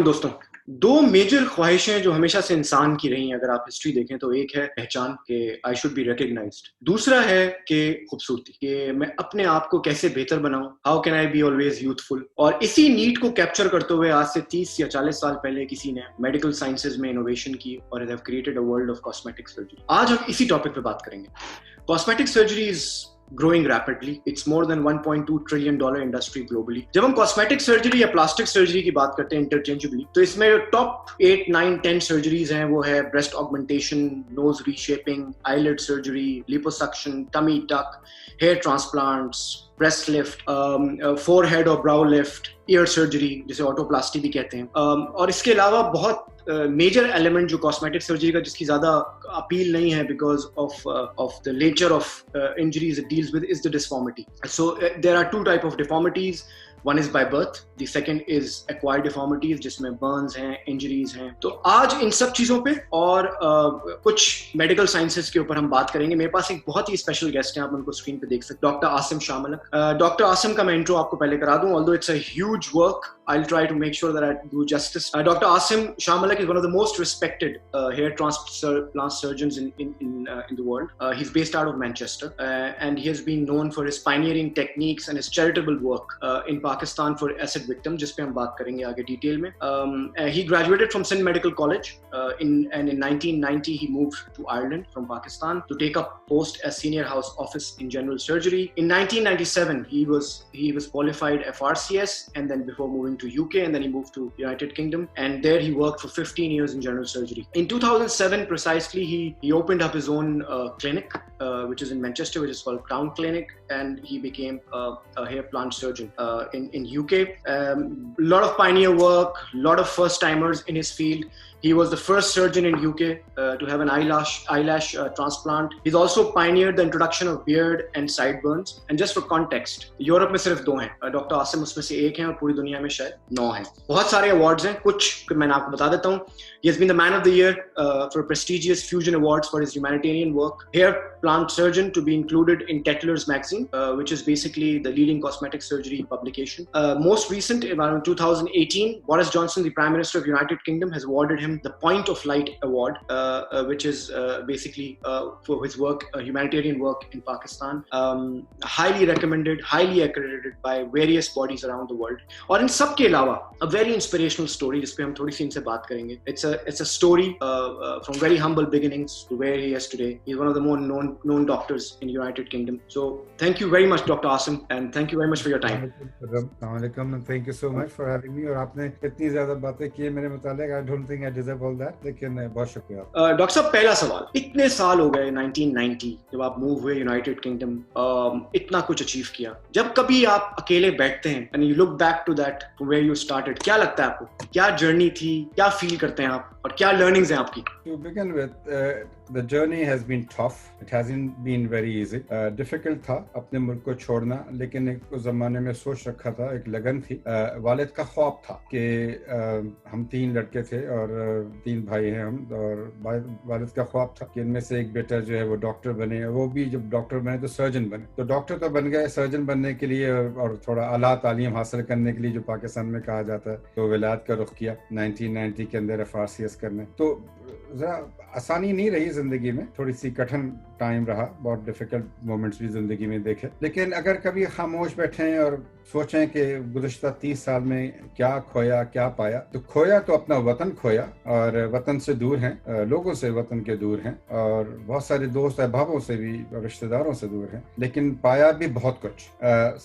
دوستوں، دو میجر خواہشیں جو ہمیشہ سے انسان کی رہی ہیں اگر آپ ہسٹری دیکھیں تو ایک ہے پہچان کہ آئی شوڈ بی ریکگنائزڈ، دوسرا ہے کہ خوبصورتی کہ میں اپنے آپ کو کیسے بہتر بناؤں، how can I be always youthful. اور اسی نیڈ کو کیپچر کرتے ہوئے آج سے 30 یا 40 سال پہلے کسی نے میڈیکل سائنسز میں انوویشن کی اور have created a world of cosmetic surgery. آج ہم اسی ٹاپک پہ بات کریں گے. Cosmetic surgery is growing rapidly. It's more than $1.2 trillion industry globally. جب ہم cosmetic surgery یا plastic surgery کی بات کرتے ہیں interchangeably تو اس میں ٹاپ 8, 9, 10 surgeries ہیں وہ ہے breast augmentation, nose reshaping, eyelid surgery, liposuction, tummy tuck, hair transplants, breast lift, forehead اور brow lift, ear surgery جسے autoplasty بھی کہتے ہیں. اور اس کے علاوہ بہت میجر ایلیمنٹ جو کاسمیٹک سرجری کا جس کی زیادہ اپیل نہیں ہے because of the nature of injuries it deals with is the deformity. So there are two type of deformities. One is by birth, the second is acquired deformities جس میں burns ہیں, injuries ہیں. تو آج ان سب چیزوں پہ اور کچھ میڈیکل سائنسز کے اوپر ہم بات کریں گے. میرے پاس ایک بہت ہی اسپیشل گیسٹ ہیں, آپ ان کو اسکرین پہ دیکھ سکتے ہیں, ڈاکٹر عاصم شاہ ملک. ڈاکٹر عاصم کا میں انٹرو آپ کو پہلے کرا دوں, although it's a huge work, I'll try to make sure that I do justice. Dr. Asim Shah Malik is one of the most respected hair transplant surgeons in the world. He's based out of Manchester and he has been known for his pioneering techniques and his charitable work in Pakistan for acid victims, جس پہ ہم بات کریں گے آگے detail میں. He graduated from Sindh Medical College and in 1990 he moved to Ireland from Pakistan to take up post as senior house office in general surgery. In 1997 he was qualified FRCS and then before moving to UK and then he moved to United Kingdom and there he worked for 15 years in general surgery. In 2007 precisely he opened up his own clinic which is in Manchester, which is called Crown Clinic, and he became a hair plant surgeon in UK. Lot of pioneer work, lot of first timers in his field. He was the first surgeon in UK to have an eyelash transplant. He's also pioneered the introduction of beard and sideburns. And just for context, Europe میں صرف 2 ہیں, doctor Asim اس میں سے ایک ہیں اور پوری دنیا میں شاید 9 ہیں. بہت سارے ایوارڈز ہیں, کچھ میں آپ کو بتا دیتا ہوں. He has been the Man of the Year for prestigious Fusion Awards for his humanitarian work. Hair plant surgeon to be included in Tetler's magazine, which is basically the leading cosmetic surgery publication. Most recent, around 2018, Boris Johnson, the Prime Minister of United Kingdom, has awarded him the Point of Light Award, which is basically for his work, humanitarian work in Pakistan. Highly recommended, highly accredited by various bodies around the world. اور ان سب کے علاوہ a very inspirational story جس پہ ہم تھوڑی سی ان سے بات کریں گے. It's a story from very humble beginnings to where he is today. He's one of the more known doctors in United Kingdom. So thank you very much, Dr. Asim, and thank you very much for your time. Assalamu alaikum and thank you so much for having me. اور آپ نے اتنی زیادہ باتیں کی میرے متعلق. I don't think I deserve all that, لیکن بہت شکریہ. ڈاکٹر صاحب, پہلا سوال, اتنے سال ہو گئے 1990 جب آپ موو ہوئے یونائٹیڈ کنگڈم, اتنا کچھ اچیو کیا, جب کبھی آپ اکیلے بیٹھتے ہیں and you look back to that from where you started, کیا لگتا ہے آپ کو, کیا جرنی تھی, کیا فیل کرتے ہیں آپ اور کیا لرننگز ہیں آپ کی؟ To begin with, the journey has been tough. It hasn't been very easy. Difficult تھا اپنے ملک کو چھوڑنا, لیکن ایک اس زمانے میں سوچ رکھا تھا, ایک لگن تھی. والد کا خواب تھا کہ ہم 3 لڑکے تھے اور 3 بھائی ہیں ہم, اور والد کا خواب تھا کہ ان میں سے ایک بیٹا جو ہے وہ ڈاکٹر بنے. وہ بھی جب ڈاکٹر بنے تو سرجن بنے. تو ڈاکٹر تو بن گئے, سرجن بننے کے لیے اور تھوڑا اعلیٰ تعلیم حاصل کرنے کے لیے جو پاکستان میں کہا جاتا ہے, تو ولایت کا رخ کیا 1990 کے اندر FRCS کرنے. تو ذرا آسانی نہیں رہی زندگی میں, تھوڑی سی کٹھن ٹائم رہا, بہت ڈیفیکلٹ مومنٹس بھی زندگی میں دیکھے. لیکن اگر کبھی خاموش بیٹھیں اور سوچیں کہ گزشتہ 30 سال میں کیا کھویا کیا پایا, تو کھویا تو اپنا وطن کھویا, اور وطن سے دور ہیں, لوگوں سے وطن کے دور ہیں, اور بہت سارے دوست احبابوں سے بھی, رشتہ داروں سے دور ہیں, لیکن پایا بھی بہت کچھ.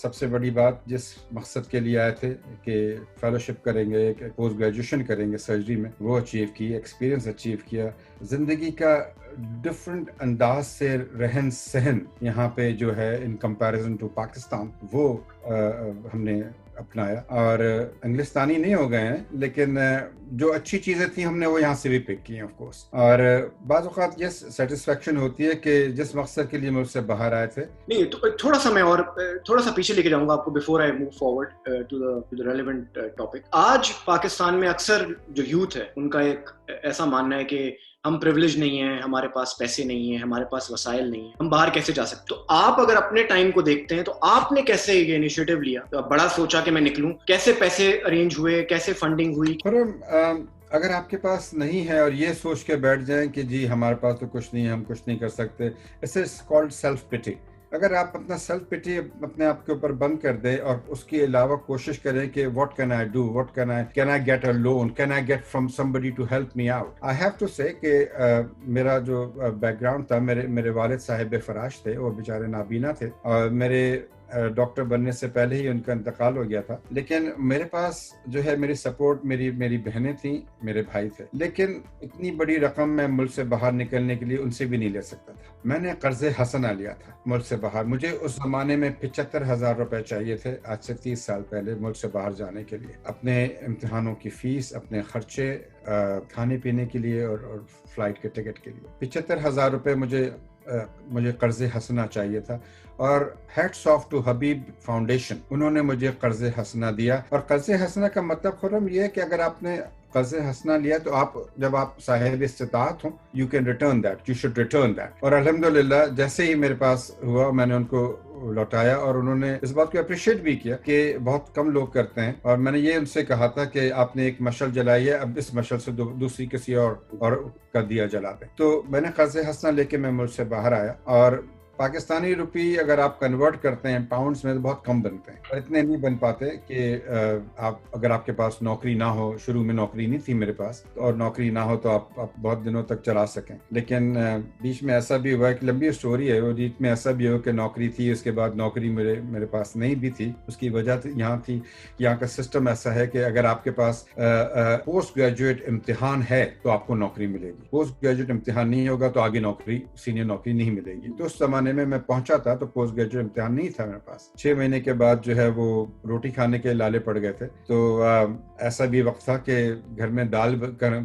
سب سے بڑی بات, جس مقصد کے لیے آئے تھے کہ فیلوشپ کریں گے, ایک پوسٹ گریجویشن کریں گے سرجری میں, وہ اچیو کی, ایکسپیرینس اچیو کیا. زندگی کا ڈفرنٹ انداز سے رہن سہن یہاں پہ جو ہے ان کمپیریزن ٹو پاکستان, وہ ہم نے اپنایا. اور انگلستانی نہیں ہو گئے ہیں, لیکن جو اچھی چیزیں تھیں ہم نے وہ یہاں سے بھی پک کی ہیں آف کورس. اور بعض اوقات یہ سیٹسفیکشن ہوتی ہے کہ جس مقصد کے لیے مجھ سے باہر آئے تھے. نہیں, تھوڑا سا میں اور تھوڑا سا پیچھے لے کے جاؤں گا آپ کو before I move forward to the relevant topic. آج پاکستان میں اکثر جو یوتھ ہے ان کا ایک ایسا ماننا ہے کہ ہم پریولیج نہیں ہیں, ہمارے پاس پیسے نہیں ہیں, ہمارے پاس وسائل نہیں ہیں, ہم باہر کیسے جا سکتے. تو آپ اگر اپنے ٹائم کو دیکھتے ہیں تو آپ نے کیسے یہ انیشیٹو لیا, بڑا سوچا کہ میں نکلوں, کیسے پیسے ارینج ہوئے, کیسے فنڈنگ ہوئی؟ اگر آپ کے پاس نہیں ہے اور یہ سوچ کے بیٹھ جائیں کہ جی ہمارے پاس تو کچھ نہیں ہے, ہم کچھ نہیں کر سکتے, اٹس کالڈ سیلف پٹی. اگر آپ اپنا سیلف پٹی اپنے آپ کے اوپر بند کر دیں اور اس کے علاوہ کوشش کریں کہ what can I do, what can I get a loan, can I get from somebody to help me out. I have to say کہ میرا جو بیک گراؤنڈ تھا, میرے والد صاحب فراش تھے, وہ بیچارے نابینا تھے اور میرے ڈاکٹر بننے سے پہلے ہی ان کا انتقال ہو گیا تھا. لیکن میرے پاس جو ہے میری سپورٹ میری بہنیں تھیں, میرے بھائی تھے. لیکن اتنی بڑی رقم میں ملک سے باہر نکلنے کے لیے ان سے بھی نہیں لے سکتا تھا. میں نے قرض حسنہ لیا تھا ملک سے باہر. مجھے اس زمانے میں 75,000 روپے چاہیے تھے, آج سے 30 سال پہلے, ملک سے باہر جانے کے لیے, اپنے امتحانوں کی فیس, اپنے خرچے, کھانے پینے کے لیے اور فلائٹ کے ٹکٹ کے لیے. 75,000 روپے مجھے قرض حسنہ چاہیے تھا. اور hats of two Habib foundation, انہوں نے مجھے قرض حسنہ دیا. اور قرض حسنہ کا مطلب خرم یہ ہے کہ اگر آپ نے قرض حسنہ لیا تو جب آپ صاحب استطاعت ہوں, you can return that, you should return that. اور الحمدللہ جیسے ہی میرے پاس ہوا میں نے ان کو لوٹایا, اور انہوں نے اس بات کو اپریشیٹ بھی کیا کہ بہت کم لوگ کرتے ہیں. اور میں نے یہ ان سے کہا تھا کہ آپ نے ایک مشعل جلائی ہے, اب اس مشعل سے دوسری کسی اور کا دیا جلا دیں. تو میں نے قرض حسنہ لے کے میں ملک سے باہر آیا. اور پاکستانی روپی اگر آپ کنورٹ کرتے ہیں پاؤنڈز میں تو بہت کم بنتے ہیں, اور اتنے نہیں بن پاتے کہ اگر آپ کے پاس نوکری نہ ہو, شروع میں نوکری نہیں تھی میرے پاس, اور نوکری نہ ہو تو آپ بہت دنوں تک چلا سکیں. لیکن بیچ میں ایسا بھی ہوا ہے کہ لمبی سٹوری ہے وہ, بیچ میں ایسا بھی ہو کہ نوکری تھی, اس کے بعد نوکری میرے پاس نہیں بھی تھی. اس کی وجہ یہاں کا سسٹم ایسا ہے کہ اگر آپ کے پاس پوسٹ گریجویٹ امتحان ہے تو آپ کو نوکری ملے گی, پوسٹ گریجویٹ امتحان نہیں ہوگا تو آگے سینئر نوکری نہیں ملے گی. تو اس زمانے میں پہنچا تھا تو پوسٹ گریجویٹ امتحان نہیں تھا میرے پاس. 6 مہینے کے بعد جو ہے وہ روٹی کھانے کے لالے پڑ گئے تھے. تو ایسا بھی وقت تھا کہ گھر میں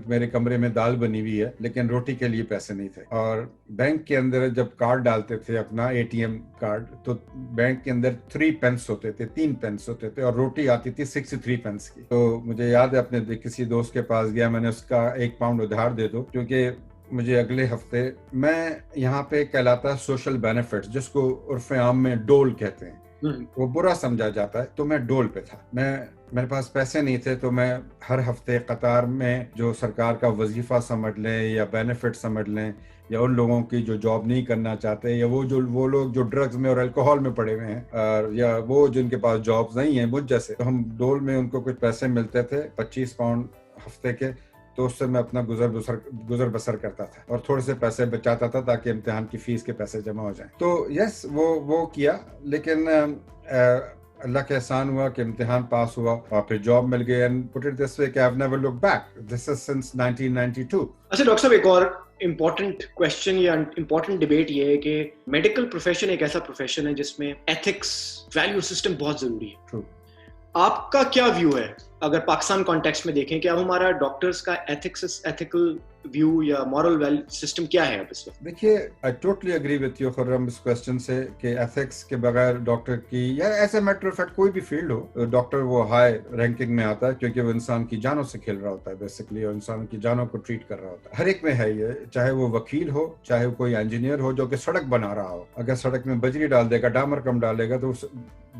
میرے کمرے میں دال بنی ہوئی ہے لیکن روٹی کے لیے پیسے نہیں تھے. اور بینک کے اندر جب کارڈ ڈالتے تھے اپنا ATM کارڈ, تو بینک کے اندر 3 پینس ہوتے تھے, 3 پینس ہوتے تھے, اور روٹی آتی تھی 63 پینس کی. تو مجھے یاد ہے اپنے کسی دوست کے پاس گیا, میں نے اس کا 1 پاؤنڈ ادھار دے دو, کیونکہ مجھے اگلے ہفتے, میں یہاں پہ کہلاتا سوشل بینیفٹس, جس کو عرف عام میں ڈول کہتے ہیں, وہ برا سمجھا جاتا ہے, تو میں ڈول پہ تھا. میرے پاس پیسے نہیں تھے, تو میں ہر ہفتے قطار میں جو سرکار کا وظیفہ سمجھ لیں یا بینیفٹ سمجھ لیں, یا ان لوگوں کی جو جاب نہیں کرنا چاہتے, یا وہ لوگ جو ڈرگز میں اور الکوہول میں پڑے ہوئے ہیں, یا وہ جن کے پاس جابز نہیں ہیں مجھ جیسے, تو ہم ڈول میں ان کو کچھ پیسے ملتے تھے 25 پاؤنڈ ہفتے کے, تو اس سے میں اپنا گزر بسر کرتا تھا اور تھوڑے سے پیسے بچاتا تھا تاکہ امتحان کی فیس کے پیسے جمع ہو جائیں. تو یس وہ کیا, لیکن اللہ کا احسان ہوا کہ امتحان پاس ہوا اور پھر جاب مل گئی. اینڈ پٹ اٹ دس وے کہ I've never looked back. This is since 1992. اچھا ڈاکٹر صاحب, ایک اور امپورٹنٹ کویشچن یا امپورٹنٹ ڈبیٹ یہ ہے کہ میڈیکل پروفیشن ایک ایسا پروفیشن ہے جس میں ایتھکس, ویلیو سسٹم بہت ضروری ہے. True. آپ کا کیا ویو ہے اگر پاکستان کانٹیکسٹ میں دیکھیں کہ اب ہمارا ڈاکٹرز کا ایتھیکل ویو یا مورل سسٹم کیا ہے اب اس وقت؟ دیکھیے, I totally agree with you Khurram اس کوشچن سے کہ ایتھکس کے بغیر ڈاکٹر کی, یا ایسے میٹر آف فیکٹ کوئی بھی فیلڈ ہو, ڈاکٹر وہ ہائی رینکنگ میں آتا ہے کیونکہ وہ انسان کی جانوں سے کھیل رہا ہوتا ہے بیسکلی, اور انسان کی جانوں کو ٹریٹ کر رہا ہوتا ہے. ہر ایک میں ہے یہ, چاہے وہ وکیل ہو, چاہے وہ کوئی انجینئر ہو جو کہ سڑک بنا رہا ہو. اگر سڑک میں بجری ڈال دے گا, ڈامر کم ڈالے گا, تو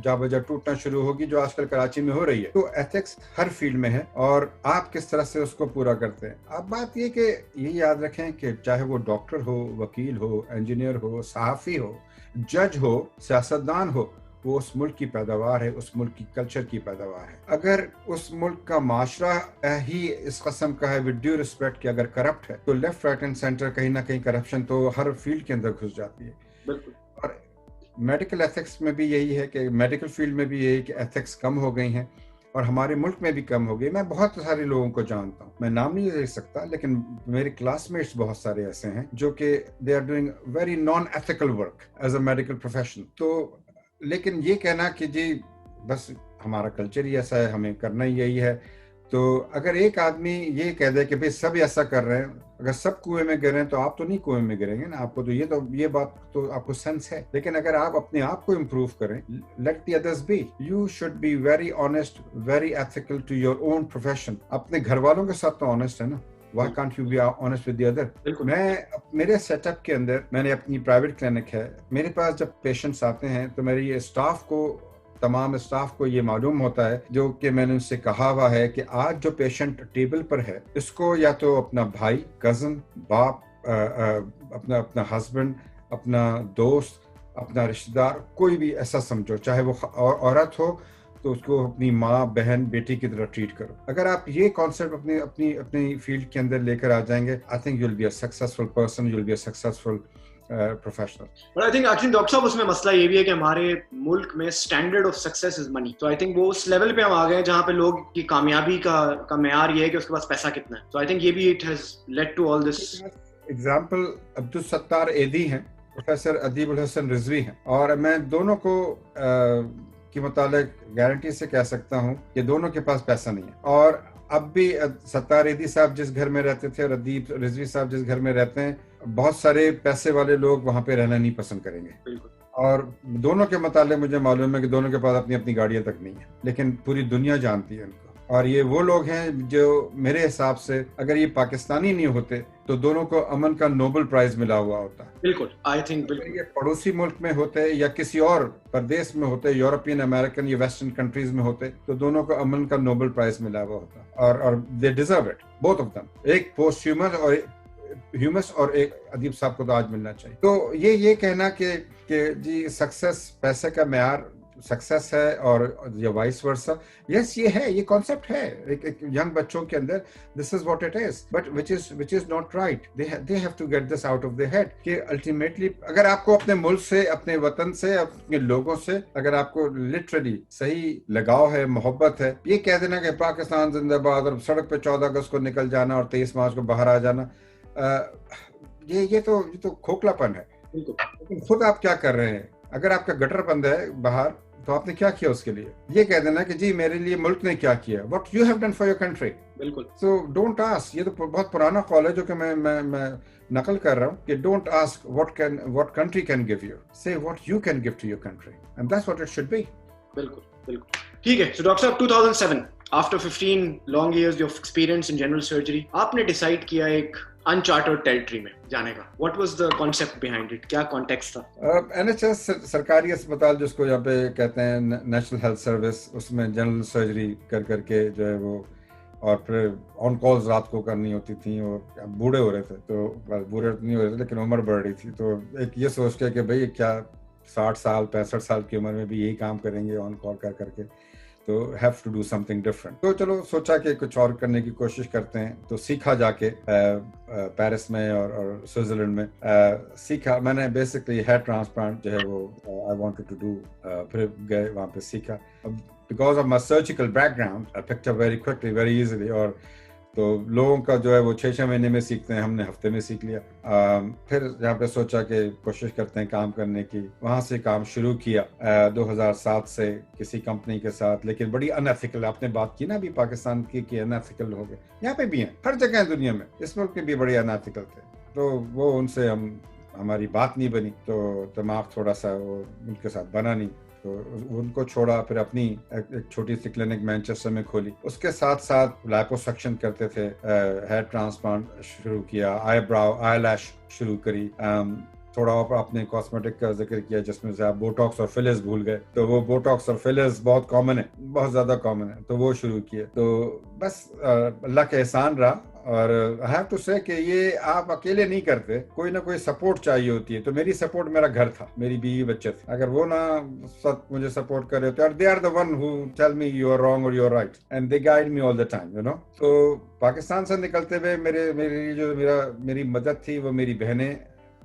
جا بجا ٹوٹنا شروع ہوگی, جو آج کل کراچی میں ہو رہی ہے. تو ایتھکس ہر فیلڈ میں ہے, اور آپ کس طرح سے اس کو پورا کرتے ہیں. اب بات یہ کہ یہ یاد رکھیں کہ چاہے وہ ڈاکٹر ہو, وکیل ہو, انجینئر ہو, صحافی ہو, جج ہو, سیاستدان ہو, وہ اس ملک کی پیداوار ہے, اس ملک کی کلچر کی پیداوار ہے. اگر اس ملک کا معاشرہ ہی اس قسم کا ہے, ود ڈیو ریسپیکٹ, کہ اگر کرپٹ ہے تو لیفٹ رائٹ اینڈ سینٹر کہیں نہ کہیں کرپشن تو ہر فیلڈ کے اندر گھس جاتی ہے. بالکل. اور میڈیکل ایتھکس میں بھی یہی ہے کہ میڈیکل فیلڈ میں بھی یہی کہ ایتھکس کم ہو گئی ہیں, اور ہمارے ملک میں بھی کم ہو گئی. میں بہت سارے لوگوں کو جانتا ہوں, میں نام نہیں لے سکتا, لیکن میرے کلاس میٹس بہت سارے ایسے ہیں جو کہ they are doing very non ethical work as a medical profession. تو لیکن یہ کہنا کہ جی بس ہمارا کلچر ہی ایسا ہے, ہمیں کرنا ہی یہی ہے, تو اگر ایک آدمی یہ کہہ دے کہ بھئی سب ایسا کر رہے ہیں, اگر سب کنویں میں گرے ہیں تو آپ تو نہیں کنویں میں گریں گے نا, آپ کو تو یہ بات تو آپ کو سینس ہے. لیکن اگر آپ اپنے آپ کو امپروو کریں, let the others be, you should be very honest, very ethical to your own profession. اپنے گھر والوں کے ساتھ تو آنیسٹ ہے نا, why can't you be honest with the other? میں میرے سیٹ اپ کے اندر میں نے اپنی پرائیویٹ کلینک ہے, میرے پاس جب پیشنٹس آتے ہیں تو میرے یہ اسٹاف کو, تمام اسٹاف کو یہ معلوم ہوتا ہے, جو کہ میں نے ان سے کہا ہوا ہے کہ آج جو پیشنٹ ٹیبل پر ہے اس کو یا تو اپنا بھائی, کزن, باپ, اپنا ہسبینڈ, اپنا دوست, اپنا رشتہ دار, کوئی بھی ایسا سمجھو, چاہے وہ عورت ہو تو اس کو اپنی ماں, بہن, بیٹی کی طرح ٹریٹ کرو. اگر آپ یہ کانسیپٹ اپنی فیلڈ کے اندر لے کر آ جائیں گے, I think you will be a successful person, you will be a successful professional. But I think actually doctor صاحب اس میں مسئلہ یہ بھی ہے کہ ہمارے ملک میں اسٹینڈرڈ آف سکسیس از منی. تو آئی تھنک وہ اس لیول پہ ہم آ گئے جہاں پہ لوگ کی کامیابی کا معیار یہ ہے کہ اس کے پاس پیسہ کتنا ہے. تو آئی تھنک یہ بھی it has led to all this. Example Abdul Sattar Edhi ہیں, پروفیسر ادیب الحسن رضوی ہیں, اور میں دونوں کو کے متعلق گارنٹی سے کہہ سکتا ہوں کہ دونوں کے پاس پیسہ نہیں ہے. اور اب بھی ستار ایدھی صاحب جس گھر میں رہتے تھے اور ادیب رضوی صاحب جس گھر میں رہتے ہیں, بہت سارے پیسے والے لوگ وہاں پہ رہنا نہیں پسند کریں گے. بالکل. اور دونوں کے متعلق مجھے معلوم ہے کہ دونوں کے پاس اپنی اپنی گاڑیاں تک نہیں ہیں, لیکن پوری دنیا جانتی ہے ان کو. اور یہ وہ لوگ ہیں جو میرے حساب سے اگر یہ پاکستانی نہیں ہوتے تو دونوں کو امن کا نوبل پرائز ملا ہوا ہوتا. بالکل, آئی تھنک بالکل. یہ پڑوسی ملک میں ہوتے یا کسی اور پردیس میں ہوتے, یورپین, امریکن یا ویسٹرن کنٹریز میں ہوتے, تو دونوں کو امن کا نوبل پرائز ملا ہوا ہوتا. اور they deserve it, both of them. ایک پوسٹ ہیومس اور ایک ادیب صاحب کو تو آج ملنا چاہیے. تو یہ کہنا کہ جی سکسیس پیسے کا معیار سکسیس ہے اور یا وائس ورسا, یس یہ ہے, یہ کانسیپٹ ہے ایک ینگ بچوں کے اندر, this is what it is, but which is not right. They have to get this out of their head کہ الٹیمیٹلی اگر آپ کو اپنے ملک سے, اپنے وطن سے, اپنے لوگوں سے اگر آپ کو لٹرلی صحیح لگاؤ ہے, محبت ہے, یہ کہہ دینا کہ پاکستان زندہ باد اور سڑک پہ 14 اگست کو نکل جانا اور 23 مارچ کو باہر آ جانا, یہ تو کھوکھلا پن ہے. لیکن خود آپ کیا کر رہے ہیں؟ اگر آپ کا گٹر بند ہے باہر تو آپ نے کیا کیا اس کے لیے؟ یہ کہہ دینا کہ جی میرے لیے ملک نے کیا کیا, what you have done for your country. بالکل. سو ڈونٹ آسک, یہ تو بہت پرانا قول ہے جو کہ میں نقل کر رہا ہوں کہ don't ask what country can give you, say what you can give to your country, and that's what it should be. بالکل بالکل. ٹھیک ہے. So ڈاکٹر صاحب 2007 after 15 long years of experience in general surgery آپ نے decide کیا ایک uncharted territory میں جانے کا. What was the concept behind it? کیا context تھا؟ NHS سرکاری اسپتال جس کو یہاں پہ کہتے ہیں نیشنل ہیلتھ سروس, اس میں جنرل سرجری کر کے جو ہے وہ, اور پھر آن کالز رات کو کرنی ہوتی تھیں, اور بوڑھے ہو رہے تھے, تو بوڑھے نہیں ہو رہے تھے لیکن عمر بڑھ رہی تھی, تو ایک یہ سوچ کے کہ بھائی کیا 60 سال 65 سال کی عمر میں بھی یہی کام کریں گے آن کال کر کے, تو have to do something different. تو چلو سوچا کہ کچھ اور کرنے کی کوشش کرتے ہیں, تو سیکھا جا کے پیرس میں اور سوئٹزرلینڈ میں سیکھا میں نے. بیسکلی ہیئر ٹرانسپلانٹ جو ہے وہ آئی وانٹڈ ٹو ڈو, پھر گئے وہاں پہ سیکھا. Because of my surgical back ground I picked up very quickly, very easily. اور تو لوگوں کا جو ہے وہ 6 مہینے میں سیکھتے ہیں, ہم نے ہفتے میں سیکھ لیا. پھر یہاں پہ سوچا کہ کوشش کرتے ہیں کام کرنے کی, وہاں سے کام شروع کیا 2007 سے کسی کمپنی کے ساتھ, لیکن بڑی انیتھیکل. آپ نے بات کی نا ابھی پاکستان کی کہ انیتھیکل ہو گئے, یہاں پہ بھی ہیں, ہر جگہ ہے دنیا میں, اس ملک میں بھی بڑے انیتھیکل تھے. تو وہ ان سے ہماری بات نہیں بنی, تو دماغ تھوڑا سا وہ ان کے ساتھ بنا نہیں, تو ان کو چھوڑا. پھر اپنی ایک چھوٹی سی کلینک مینچسٹر میں کھولی, اس کے ساتھ ساتھ لائپوسکشن کرتے تھے, ہیئر ٹرانسپلانٹ شروع کیا, آئی براؤ آئی لیش شروع کری. تھوڑا آپ نے کاسمیٹک کا ذکر کیا جس میں سے آپ بوٹاکس اور فلرز بھول گئے, تو وہ بوٹاکس اور فلرز بہت کامن ہے, بہت زیادہ کامن ہے, تو وہ شروع کیے. تو بس اللہ کا احسان رہا. اور I have to say کہ یہ آپ اکیلے نہیں کرتے, کوئی نہ کوئی سپورٹ چاہیے ہوتی ہے. تو میری سپورٹ میرا گھر تھا, میری بیوی بچے تھے. اگر وہ نہ مجھے سپورٹ کر رہے ہوتے, اور they are the one who tell me you are wrong or you are right and they guide me all the time, you know. تو پاکستان سے نکلتے ہوئے میری مدد تھی وہ میری بہنیں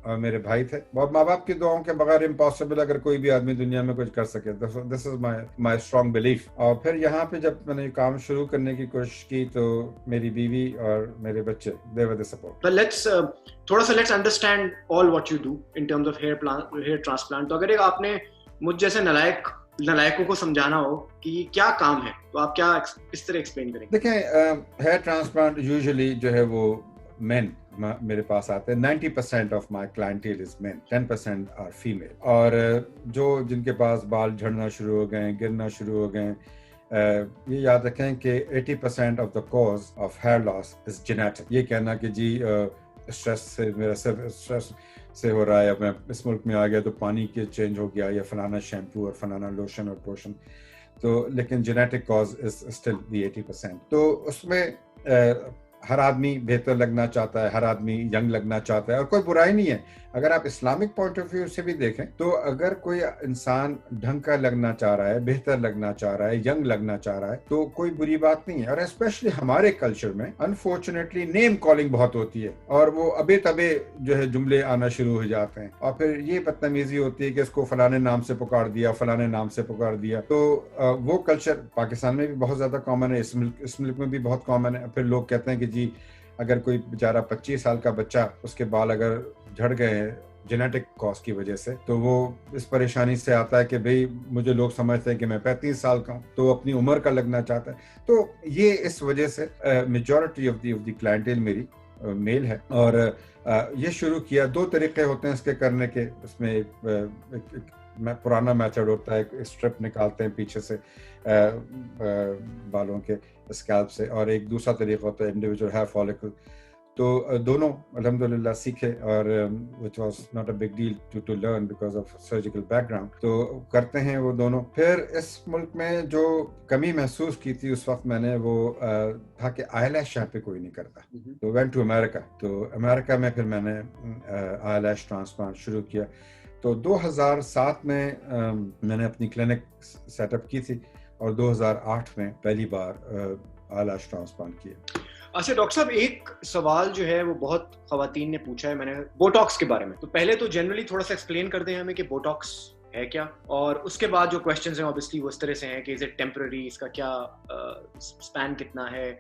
اور میرے بھائی تھے. بہت ماں باپ کی دعاؤں کے بغیر امپاسبل اگر کوئی بھی آدمی دنیا میں کچھ کر سکے. دس از مائی اسٹرانگ بلیف. اور پھر یہاں پہ جب میں نے کام شروع کرنے کی کوشش کی تو میری بیوی اور میرے بچے they were the support. But let's understand all what you do in terms of hair transplant. تو اگر آپ نے مجھ جیسے نلائکوں کو سمجھانا ہو کہ یہ کیا کام ہے, تو آپ کیا اس طرح ایکسپلین کریں گے؟ دیکھیں, ہیئر ٹرانسپلانٹ یوزلی جو ہے وہ مین میرے پاس آتے ہیں. 90% of my clientele is men, 10% are female. اور جن کے پاس بال جھڑنا شروع ہو گئے, گرنا شروع ہو گئے, یہ یاد رکھیں کہ 80% of the cause of hair loss is genetic. یہ کہنا کہ جی اسٹریس سے میرا سر اسٹریس سے ہو رہا ہے, میں اس ملک میں آ گیا تو پانی کے چینج ہو گیا یا فلانا شیمپو اور فلانا لوشن اور پوشن, تو لیکن genetic cause is still the 80%. تو اس میں ہر آدمی بہتر لگنا چاہتا ہے, ہر آدمی ینگ لگنا چاہتا ہے, اور کوئی برائی نہیں ہے. اگر آپ اسلامک پوائنٹ آف ویو سے بھی دیکھیں تو اگر کوئی انسان ڈھنگ کا لگنا چاہ رہا ہے, بہتر لگنا چاہ رہا ہے, ینگ لگنا چاہ رہا ہے, تو کوئی بری بات نہیں ہے. اور اسپیشلی ہمارے کلچر میں انفارچونیٹلی نیم کالنگ بہت ہوتی ہے, اور وہ ابے تبے جو ہے جملے آنا شروع ہو جاتے ہیں, اور پھر یہ بدتمیزی ہوتی ہے کہ اس کو فلانے نام سے پکار دیا, فلانے نام سے پکار دیا. تو وہ کلچر پاکستان میں بھی بہت زیادہ کامن ہے, اس ملک میں بھی بہت کامن ہے. پھر لوگ کہتے ہیں کہ جی اگر کوئی بیچارہ 25 سال کا بچہ, اس کے بال اگر جھڑ گئے ہیں جینیٹک کاز کی وجہ سے, تو وہ اس پریشانی سے آتا ہے کہ بھئی مجھے لوگ سمجھتے ہیں کہ میں 35 سال کا ہوں, تو اپنی عمر کا لگنا چاہتا ہے. تو یہ اس وجہ سے میجورٹی آف دی کلائنٹیل میری میل ہے. اور یہ شروع کیا, 2 طریقے ہوتے ہیں اس کے کرنے کے. اس میں ایک پرانا میتھڈ ہوتا ہے, اسٹرپ نکالتے ہیں پیچھے سے بالوں کے اسکیلپ سے, اور ایک دوسرا طریقہ ہوتا ہے انڈیویجول ہیئر فالکل. تو دونوں الحمدللہ سیکھے, اور which was not a big deal to learn because of surgical background. تو کرتے ہیں وہ دونوں. پھر اس ملک میں جو کمی محسوس کی تھی اس وقت میں نے, وہ تھا کہ آئی لیش یہاں پہ کوئی نہیں کرتا. تو went to America. تو امریکہ میں پھر میں نے آئی لیش ٹرانسپلانٹ شروع کیا. تو 2007 میں میں نے اپنی کلینک سیٹ اپ کی تھی, اور 2008 میں پہلی بار آئی لیش ٹرانسپلانٹ کیا. اچھا ڈاکٹر صاحب, ایک سوال جو ہے وہ بہت خواتین نے پوچھا ہے میں نے بوٹاکس کے بارے میں. تو پہلے تو جنرلی تھوڑا سا ایکسپلین کر دیں ہمیں کہ بوٹاکس ہے کیا, اور اس کے بعد جو کویسچنز ہیں اوبیسلی وہ اس طرح سے ہیں کہ از اٹ ٹیمپرری, اس کا کیا اسپین کتنا ہے,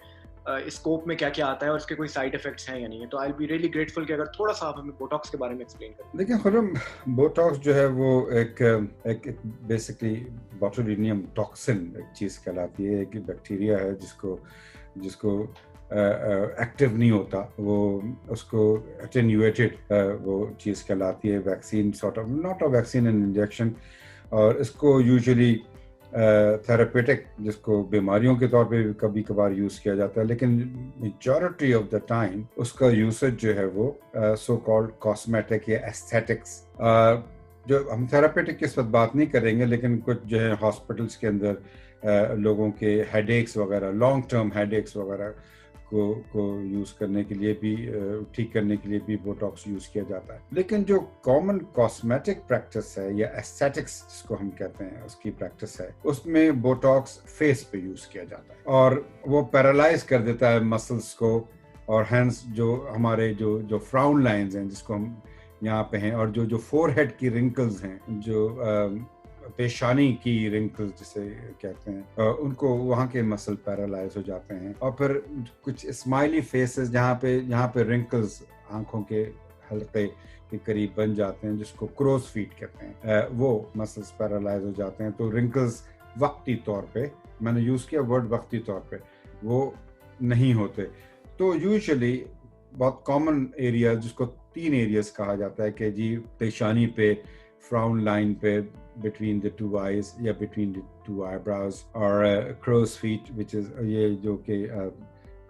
اسکوپ میں کیا کیا آتا ہے, اور اس کے کوئی سائیڈ افیکٹس ہیں یا نہیں ہے. تو آئی ول بی ریئلی گریٹفل کہ اگر تھوڑا سا آپ ہمیں بوٹاکس کے بارے میں ایکسپلین کریں. دیکھیں خرم, بوٹاکس جو ہے وہ ایک بیسکلی باٹولینیم ٹاکسن ایک چیز کہلاتی ہے, ایک بیکٹیریا ہے جس کو ایکٹیو نہیں ہوتا, وہ اس کو اٹینیویٹڈ وہ چیز کہلاتی ہے. Vaccine sort of, not a vaccine and injection, اور اس کو یوزلی تھراپیوٹک, جس کو بیماریوں کے طور پہ کبھی کبھار یوز کیا جاتا ہے, لیکن میجورٹی آف دا ٹائم اس کا یوسیج جو ہے وہ سو کالڈ کاسمیٹک یا ایستھیٹکس. جو ہم تھراپیوٹک کی اس وقت بات نہیں کریں گے, لیکن کچھ جو ہے ہاسپٹلس کے اندر لوگوں کے ہیڈ ایکس وغیرہ, لانگ ٹرم ہیڈ ایکس وغیرہ کو یوز کرنے کے لیے بھی, ٹھیک کرنے کے لیے بھی بوٹاکس یوز کیا جاتا ہے. لیکن جو کامن کاسمیٹک پریکٹس ہے یا ایستھیٹکس جس کو ہم کہتے ہیں, اس کی پریکٹس ہے, اس میں بوٹاکس فیس پہ یوز کیا جاتا ہے, اور وہ پیرالائز کر دیتا ہے مسلس کو, اور ہینس جو ہمارے جو فراؤن لائنز ہیں جس کو ہم یہاں پہ ہیں, اور جو فور ہیڈ کی رنکلز ہیں, جو پیشانی کی رنکلز جسے کہتے ہیں, ان کو وہاں کے مسل پیرالائز ہو جاتے ہیں. اور پھر کچھ اسمائلی فیسز جہاں پہ رنکلز آنکھوں کے حلقے کے قریب بن جاتے ہیں, جس کو کروز فیٹ کہتے ہیں, وہ مسلز پیرالائز ہو جاتے ہیں. تو رنکلز وقتی طور پہ, میں نے یوز کیا ورڈ وقتی طور پہ, وہ نہیں ہوتے. تو یوزلی بہت کامن ایریا, جس کو 3 ایریاز کہا جاتا ہے کہ جی پیشانی پہ, فراؤن لائن پہ, between the 2 eyes یا between the 2 eyebrows, اور crow's feet which is یہ جو کہ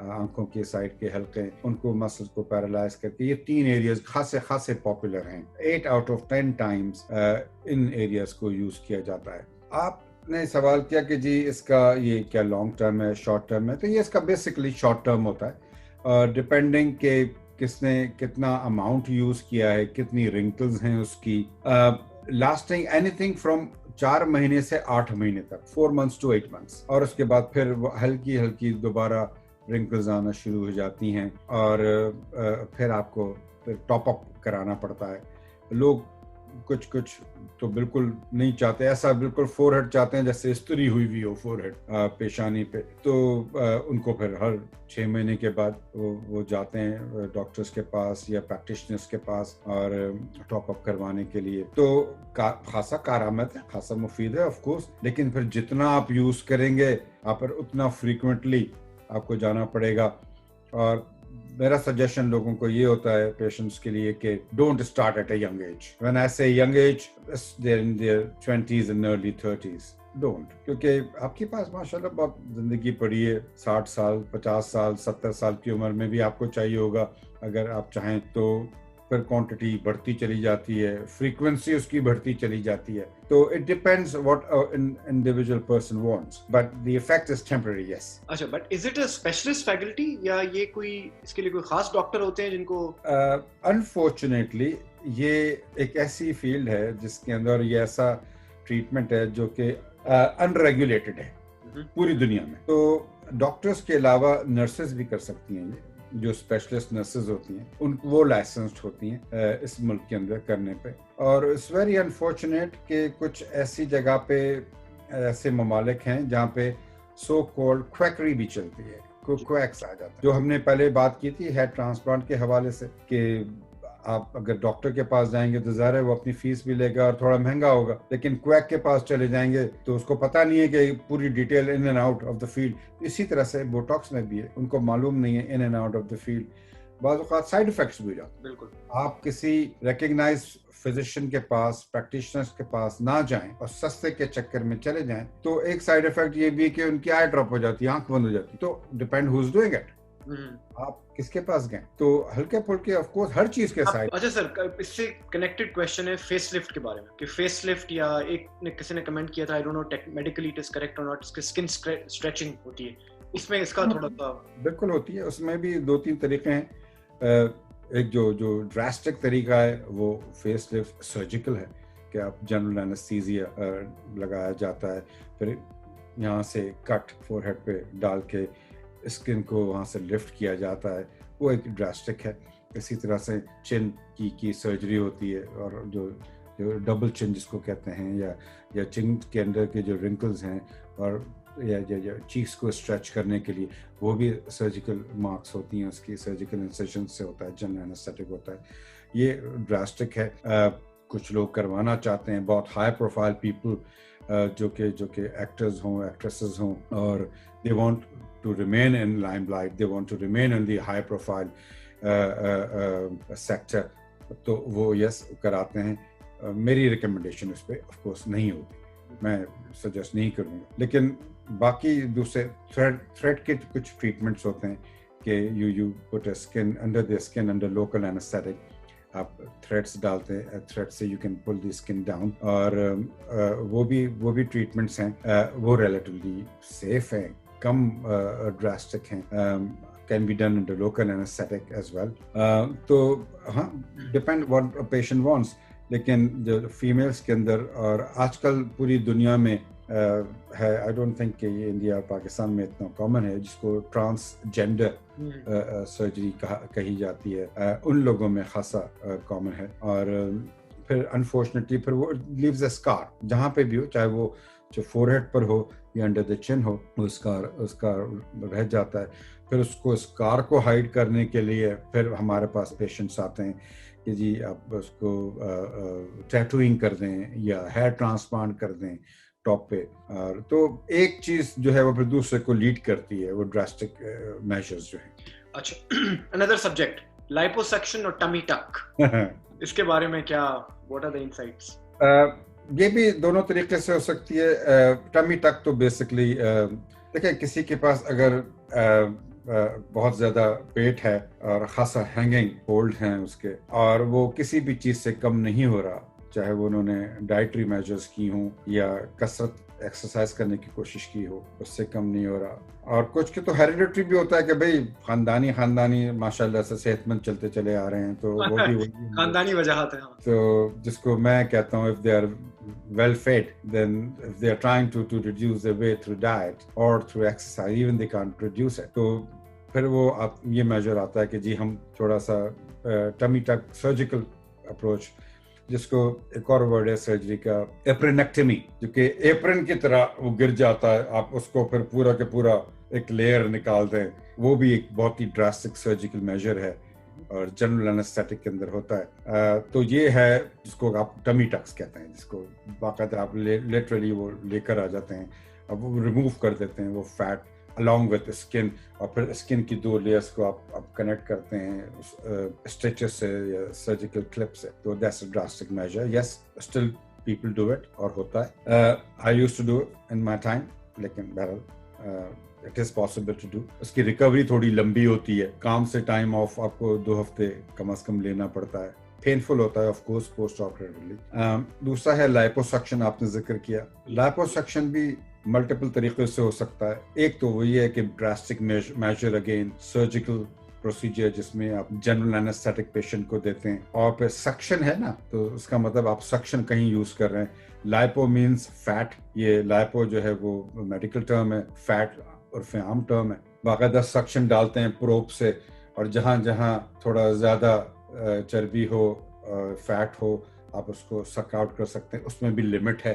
آنکھوں کے سائڈ کے حلقے, ان کو مسلز کو پیرالائز کر کے, یہ 3 ایریاز خاصے پاپولر ہیں. 8 out of 10 times in areas کو یوز کیا جاتا ہے. آپ نے سوال کیا کہ جی اس کا یہ کیا لانگ ٹرم ہے, شارٹ ٹرم ہے. تو یہ اس کا بیسکلی شارٹ ٹرم ہوتا ہے, ڈپینڈنگ کہ کس نے کتنا اماؤنٹ یوز کیا ہے, کتنی رنکلز ہیں اس کی, لاسٹنگ اینی تھنگ فرام 4 مہینے سے 8 مہینے تک, 4 months to 8 months. اور اس کے بعد پھر وہ ہلکی دوبارہ رنکلز آنا شروع ہو جاتی ہیں, اور پھر آپ کو پھر ٹاپ اپ کرانا پڑتا ہے. لوگ کچھ تو بالکل نہیں چاہتے, ایسا بالکل فور ہیڈ چاہتے ہیں جیسے استری ہوئی ہو فور ہیڈ پیشانی پہ. تو ان کو پھر ہر 6 مہینے کے بعد وہ جاتے ہیں ڈاکٹرز کے پاس یا پریکٹیشنرز کے پاس, اور ٹاپ اپ کروانے کے لیے. تو خاصا کارآمد ہے, خاصا مفید ہے آف کورس, لیکن پھر جتنا آپ یوز کریں گے آپ پر اتنا فریکوینٹلی آپ کو جانا پڑے گا. اور میرا سجیشن لوگوں کو یہ ہوتا ہے, پیشنٹس کے لیے, کہ don't start at a young age. When I say young age, they're in their 20s and early 30s. Don't, کیونکہ آپ کے پاس ماشاءاللہ بہت زندگی پڑی ہے, 60 سال 50 سال 70 سال کی عمر میں بھی آپ کو چاہیے ہوگا اگر آپ چاہیں تو. پھر کوانٹٹی بڑھتی چلی جاتی ہے, فریکوینسی اس کی بڑھتی چلی جاتی ہے, تو it depends what individual person wants, but the effect is temporary. Yes. اچھا, but is it a specialist faculty یا یہ کوئی اس کے لیے کوئی خاص ڈاکٹر ہوتے ہیں جن کو؟ انفارچونیٹلی یہ ایک ایسی فیلڈ ہے جس کے اندر یہ ایسا ٹریٹمنٹ ہے جو کہ ان ریگولیٹڈ ہے پوری دنیا میں. تو ڈاکٹرز کے علاوہ نرسز بھی کر سکتی ہیں, یہ جو اسپیشلسٹ نرسز ہوتی ہیں ان وہ لائسنسڈ ہوتی ہیں اس ملک کے اندر کرنے پہ. اور اٹس ویری انفارچونیٹ کہ کچھ ایسی جگہ پہ ایسے ممالک ہیں جہاں پہ سو کولڈ کویکری بھی چلتی ہے, کویکس آ جاتا ہے, جو ہم نے پہلے بات کی تھی ہیڈ ٹرانسپلانٹ کے حوالے سے کہ آپ اگر ڈاکٹر کے پاس جائیں گے تو ظاہر ہے وہ اپنی فیس بھی لے گا اور تھوڑا مہنگا ہوگا, لیکن کویک کے پاس چلے جائیں گے تو اس کو پتہ نہیں ہے کہ پوری detail in and out of the field. اسی طرح سے بوٹاکس میں بھی ہے, ان کو معلوم نہیں ہے in and out of the field. بعض اوقات سائیڈ افیکٹس بھی ہو جاتے ہیں. بالکل. آپ کسی ریکگنائز فزیشین کے پاس, پریکٹیشنرز کے پاس نہ جائیں اور سستے کے چکر میں چلے جائیں تو ایک سائیڈ افیکٹ یہ بھی کہ ان کی آئی ڈراپ ہو جاتی ہے, آنکھ بند ہو جاتی ہے. تو depend who is doing it, آپ کس کے پاس گئے. تو ہلکے پھلکے آف کورس ہر چیز کے سائڈ. اچھا سر, اس سے کنیکٹڈ کویسچن ہے فیس لفٹ کے بارے میں, کہ فیس لفٹ یا ایک نے کسی نے کمنٹ کیا تھا, I don't know medically it is correct اور ناٹ, اس کی اسکن اسٹریچنگ ہوتی ہے, اس میں اس کا تھوڑا سا. بالکل ہوتی ہے, اس میں بھی 2-3 طریقے ہیں. ایک جو ڈراسٹک طریقہ ہے وہ فیس لفٹ سرجیکل ہے کہ آپ جنرل اینستھیزیا لگایا جاتا ہے, پھر یہاں سے کٹ فور ہیڈ پہ ڈال کے اسکن کو وہاں سے لفٹ کیا جاتا ہے, وہ ایک ڈراسٹک ہے. اسی طرح سے چن کی سرجری ہوتی ہے, اور جو ڈبل چن جس کو کہتے ہیں, یا چن کے اندر کے جو رنکلز ہیں اور یا چیکس کو اسٹریچ کرنے کے لیے وہ بھی سرجیکل مارکس ہوتی ہیں, اس کی سرجیکل انسیشن سے ہوتا ہے, جنرل اینستھیٹک ہوتا ہے. یہ ڈراسٹک ہے. کچھ لوگ کروانا چاہتے ہیں, بہت ہائی پروفائل پیپل جو کہ ایکٹرز ہوں, ایکٹریسز ہوں, اور they want to remain in limelight, they want to remain in the high profile sector, تو وہ یس کراتے ہیں. میری ریکمنڈیشن اس پہ آف کورس نہیں ہوگی, میں سجیسٹ نہیں کروں گا. لیکن باقی دوسرے تھریڈ کے کچھ ٹریٹمنٹس ہوتے ہیں کہ you put a skin under the skin under local anaesthetic, آپ تھریڈس ڈالتے ہیں, تھریڈ سے you can pull the skin down, اور وہ بھی ٹریٹمنٹس ہیں, وہ ریلیٹیولی سیف ہیں, کم ڈراسٹک ہیں, can be done under local anesthetic as well. تو ہاں depend what a patient wants. لیکن جو فیمیلس کے اندر, اور آج کل پوری دنیا میں ہے, آئی ڈونٹ تھنک کہ یہ انڈیا پاکستان میں اتنا کامن ہے, جس کو ٹرانس جینڈر سرجری کہی جاتی ہے, ان لوگوں میں خاصا کامن ہے. اور پھر انفارچونیٹلی پھر وہ لیوز اے اسکار, جہاں پہ بھی ہو, چاہے وہ جو فور ہیڈ پر ہو یا انڈر دا چن ہو, وہ اسکار رہ جاتا ہے. پھر اس کار کو ہائڈ کرنے کے لیے پھر ہمارے پاس پیشنٹس آتے ہیں کہ جی آپ اس کو ٹیٹوئنگ کر دیں یا ہیئر ٹرانسپلانٹ کر دیں ٹاپ پہ. اور تو ایک چیز جو ہے وہ پھر دوسرے کو لیڈ کرتی ہے, وہ ڈراسٹک میجرز جو ہیں. اچھا, اندر سبجیکٹ, لائپوسیکشن اور ٹمی ٹک, اس کے بارے میں کیا, واٹ آر دی انسائٹس؟ یہ بھی دونوں طریقے سے ہو سکتی ہے. ٹمی ٹک تو بیسکلی دیکھیں, کسی کے پاس اگر بہت زیادہ پیٹ ہے اور خاصا ہینگنگ ہولڈ ہیں اس کے, اور وہ کسی بھی چیز سے کم نہیں ہو رہا, چاہے وہ انہوں نے ڈائٹری میجرز کی ہوں یا کثرت ایکسرسائز کرنے کی کوشش کی ہو, اس سے کم نہیں ہو رہا. اور کچھ کے تو ہیریڈیٹری بھی ہوتا ہے کہ بھئی خاندانی ماشاءاللہ سے صحت مند چلتے چلے آ رہے ہیں, تو وہ بھی خاندانی وجہات ہیں. تو جس کو میں کہتا ہوں if they are well fed, then if they are trying to reduce their weight through diet or through exercise, even they can't reduce it. تو پھر وہ یہ میجر آتا ہے کہ جی ہم تھوڑا سا ٹمی ٹک سرجیکل اپروچ, جس کو ایک اور ورڈ ہے سرجری کا ایپرینیکٹمی, جو کہ ایپرن کی طرح وہ گر جاتا ہے, آپ اس کو پھر پورا کے پورا ایک لیئر نکال دیں, وہ بھی ایک بہت ہی ڈراسٹک سرجیکل میجر ہے اور جنرل اینستھیٹک کے اندر ہوتا ہے. تو یہ ہے جس کو آپ ٹمی ٹکس کہتے ہیں, جس کو باقاعدہ آپ لیٹرلی وہ لے کر آ جاتے ہیں, اب وہ ریموو کر دیتے ہیں وہ فیٹ along with skin, اور پھر اسکن کی 2 لیئرس کو آپ کنیکٹ کرتے ہیں اسٹریچز سے یا سرجیکل کلپ سے. تو that's a drastic measure. Yes, still people do it اور ہوتا ہے. I used to do it in my time, لیکن بہرحال it is possible to do. اس کی ریکوری تھوڑی لمبی ہوتی ہے, کام سے ٹائم آف آپ کو 2 ہفتے کم از کم لینا پڑتا ہے, پینفل ہوتا ہے آف کورس پوسٹ آپریٹیولی. دوسرا ہے لائپوسکشن, آپ نے ذکر کیا. لائپوسکشن بھی ملٹیپل طریقے سے ہو سکتا ہے. ایک تو وہی ہے کہ drastic major again surgical procedure جس میں آپ جنرل اینستھیٹک پیشنٹ کو دیتے ہیں, اور پھر سکشن ہے نا, تو اس کا مطلب آپ سکشن کہیں یوز کر رہے ہیں. لائپو مینس فیٹ, یہ لائپو جو ہے وہ میڈیکل ٹرم ہے, فیٹ عرف عام ٹرم ہے. باقاعدہ سکشن ڈالتے ہیں پروب سے, اور جہاں جہاں تھوڑا زیادہ چربی ہو, فیٹ ہو, آپ اس کو سک آؤٹ کر سکتے ہیں. اس میں بھی لمٹ ہے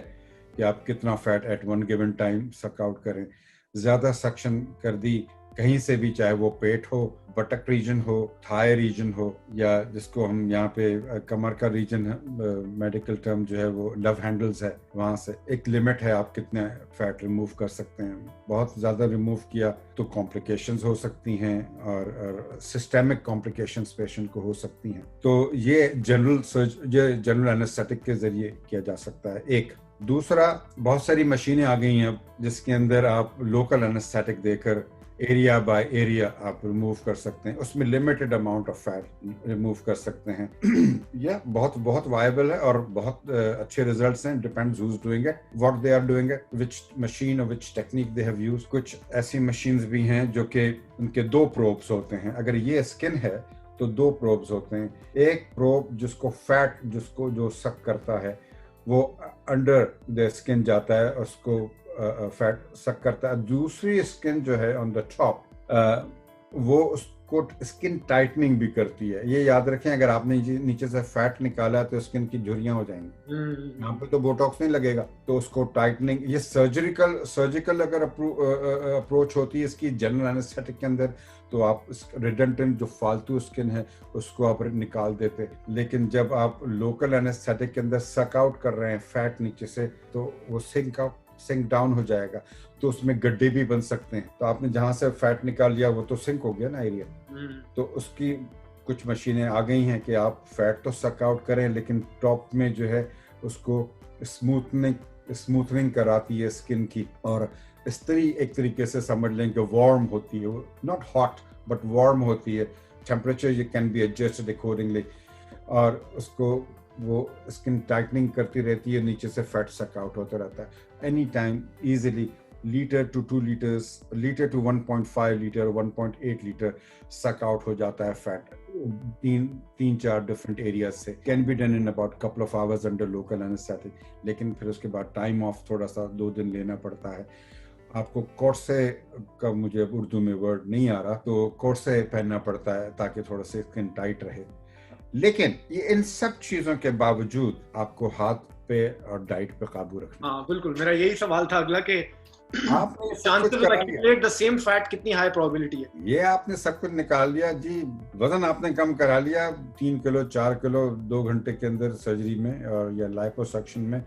کہ آپ کتنا fat at one given time suck out کریں. زیادہ سکشن کر دی کہیں سے بھی, چاہے وہ پیٹ ہو, بٹک ریجن ہو, تھائی ریجن ہو, یا جس کو ہم یہاں پہ کمر کا ریجن ہے, میڈیکل ٹرم جو ہے وہ لو ہینڈلز ہے, وہاں سے ایک لمٹ ہے آپ کتنے فیٹ ریموو کر سکتے ہیں. بہت زیادہ ریموو کیا تو کمپلیکیشنز ہو سکتی ہیں, اور سسٹیمک کمپلیکیشنز پیشنٹ کو ہو سکتی ہیں. تو یہ جنرل اینستھیٹک کے ذریعے کیا جا سکتا ہے. ایک دوسرا, بہت ساری مشینیں آ گئی ہیں اب جس کے اندر آپ لوکل اینستھیٹک دے کر ایریا بائی ایریا آپ ریموو کر سکتے ہیں. اس میں limited amount of fat remove کر سکتے ہیں. یہ بہت وائبل ہے اور بہت اچھے ریزلٹس ہیں. Depends who's doing it, what they are doing it, which machine اور which technique they have use. کچھ ایسی مشینز بھی ہیں جو کہ ان کے 2 پروبس ہوتے ہیں. اگر یہ اسکن ہے تو 2 پروبس ہوتے ہیں. ایک پروب جس کو فیٹ, جس کو جو سک کرتا ہے, وہ انڈر دا اسکن جاتا ہے, اس کو فیٹ سک کرتا ہے. دوسری اسکن جو ہے آن دا ٹاپ, وہ اس کو اسکن ٹائٹننگ بھی کرتی ہے. یہ یاد رکھیں, اگر آپ نے نیچے سے فیٹ نکالا تو اسکن کی جھریاں ہو جائیں گی. یہاں پہ تو بوٹاکس نہیں لگے گا, تو اس کو ٹائٹننگ, یہ سرجیکل اگر اپروچ ہوتی ہے اس کی جنرل اینستھیٹک کے اندر, تو آپ ریڈنڈنٹ جو فالتو اسکن ہے اس کو آپ نکال دیتے. لیکن جب آپ لوکل اینستھیٹک کے اندر سک آؤٹ کر رہے ہیں فیٹ نیچے سے, تو وہ سنک ڈاؤن ہو جائے گا, تو اس میں گڈھے بھی بن سکتے ہیں. تو آپ نے جہاں سے فیٹ نکال لیا وہ تو سنک ہو گیا نا ایریا. تو اس کی کچھ مشینیں آ گئی ہیں کہ آپ فیٹ تو سک آؤٹ کریں, لیکن ٹاپ میں جو ہے اس کو اسموتھنگ کراتی ہے اسکن کی. اور ایک طریقے سے سمجھ لیں کہ وارم ہوتی ہے, ناٹ ہاٹ بٹ وارم ہوتی ہے. Temperature you can be adjusted accordingly, اور اس کو وہ اسکن ٹائٹننگ کرتی رہتی ہے, نیچے سے فیٹ سک آؤٹ ہوتا رہتا ہے. Any time easily litre to 2 litres, litre to 1.5 litre, 1.8 litre suck out ہو جاتا ہے فیٹ 3-4 ڈفرنٹ ایریاز سے. Can be done in about couple of hours under local anaesthetic. لیکن پھر اس کے بعد ٹائم آف تھوڑا سا 2 دن لینا پڑتا ہے. آپ کو کورسے کا, مجھے اردو میں ورڈ نہیں آ رہا, تو کورسے پہننا پڑتا ہے تاکہ تھوڑا سا اسکن ٹائٹ رہے. لیکن یہ ان سب چیزوں کے باوجود آپ کو ہاتھ پہ اور ڈائٹ پہ قابو رکھنا. ہاں بالکل, میرا یہی سوال تھا اگلا کہ آپ نے سیم فیٹ کتنی ہائی پروبیبلٹی ہے. یہ آپ نے سب کچھ نکال لیا جی, وزن آپ نے کم کرا لیا 3 کلو 4 کلو 2 گھنٹے کے اندر سرجری میں, اور یا لائپوسکشن میں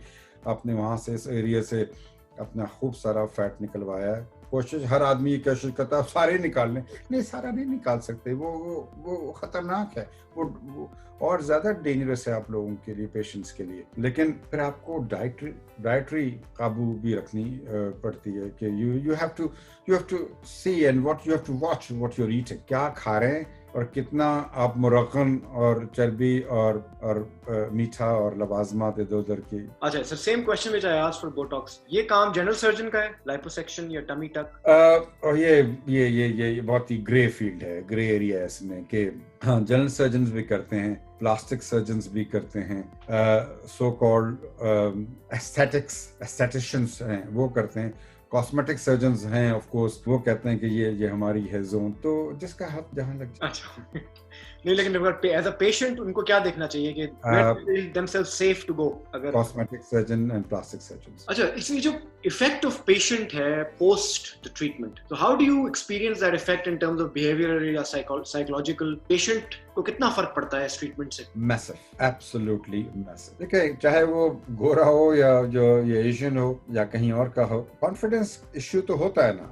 آپ نے وہاں سے اس ایریا سے اپنا خوب سارا فیٹ نکلوایا ہے. کوشش ہر آدمی یہ کوشش کرتا ہے سارے نکال لیں, نہیں سارا نہیں نکال سکتے, وہ خطرناک ہے, وہ اور زیادہ ڈینجرس ہے آپ لوگوں کے لیے, پیشنٹس کے لیے. لیکن پھر آپ کو ڈائٹری قابو بھی رکھنی پڑتی ہے کہ you have to see and what you have to watch what you are eating, کیا کھا رہے ہیں اور کتنا آپ مرغن اور چربی اور میٹھا اور لوازمات ادھر ادھر کی. اچھا sir, same question which I asked for Botox, یہ کام جنرل سرجن کا ہے لائپوسیکشن یا ٹمی ٹک؟ اور یہ بہت ہی گرے فیلڈ ہے, گرے ایریا ہے اس میں, کہ ہاں جنرل سرجنز بھی کرتے ہیں, پلاسٹک سرجنز بھی کرتے ہیں, سو کالڈ ایستھیٹیشنز ہیں وہ کرتے ہیں, کاسمیٹک سرجنز ہیں آف کورس, وہ کہتے ہیں کہ یہ ہماری ہے زون, تو جس کا ہاتھ جہاں لگ جائے. اچھا نہیں, لیکن ایز اے پیشنٹ ان کو کیا دیکھنا چاہیے کہ themselves safe to go اگر cosmetic surgeon and plastic surgeons. اچھا, اس میں جو effect of patient ہے post the treatment, so how do you experience that effect in terms of behavioral یا psychological? patient کو کتنا فرق پڑتا ہے اس ٹریٹمنٹ سے؟ Massive, absolutely massive. دیکھیں, چاہے وہ گورا ہو یا جو یہ ایشین ہو یا کہیں اور کا ہو, کانفیڈنس ایشو تو ہوتا ہے نا,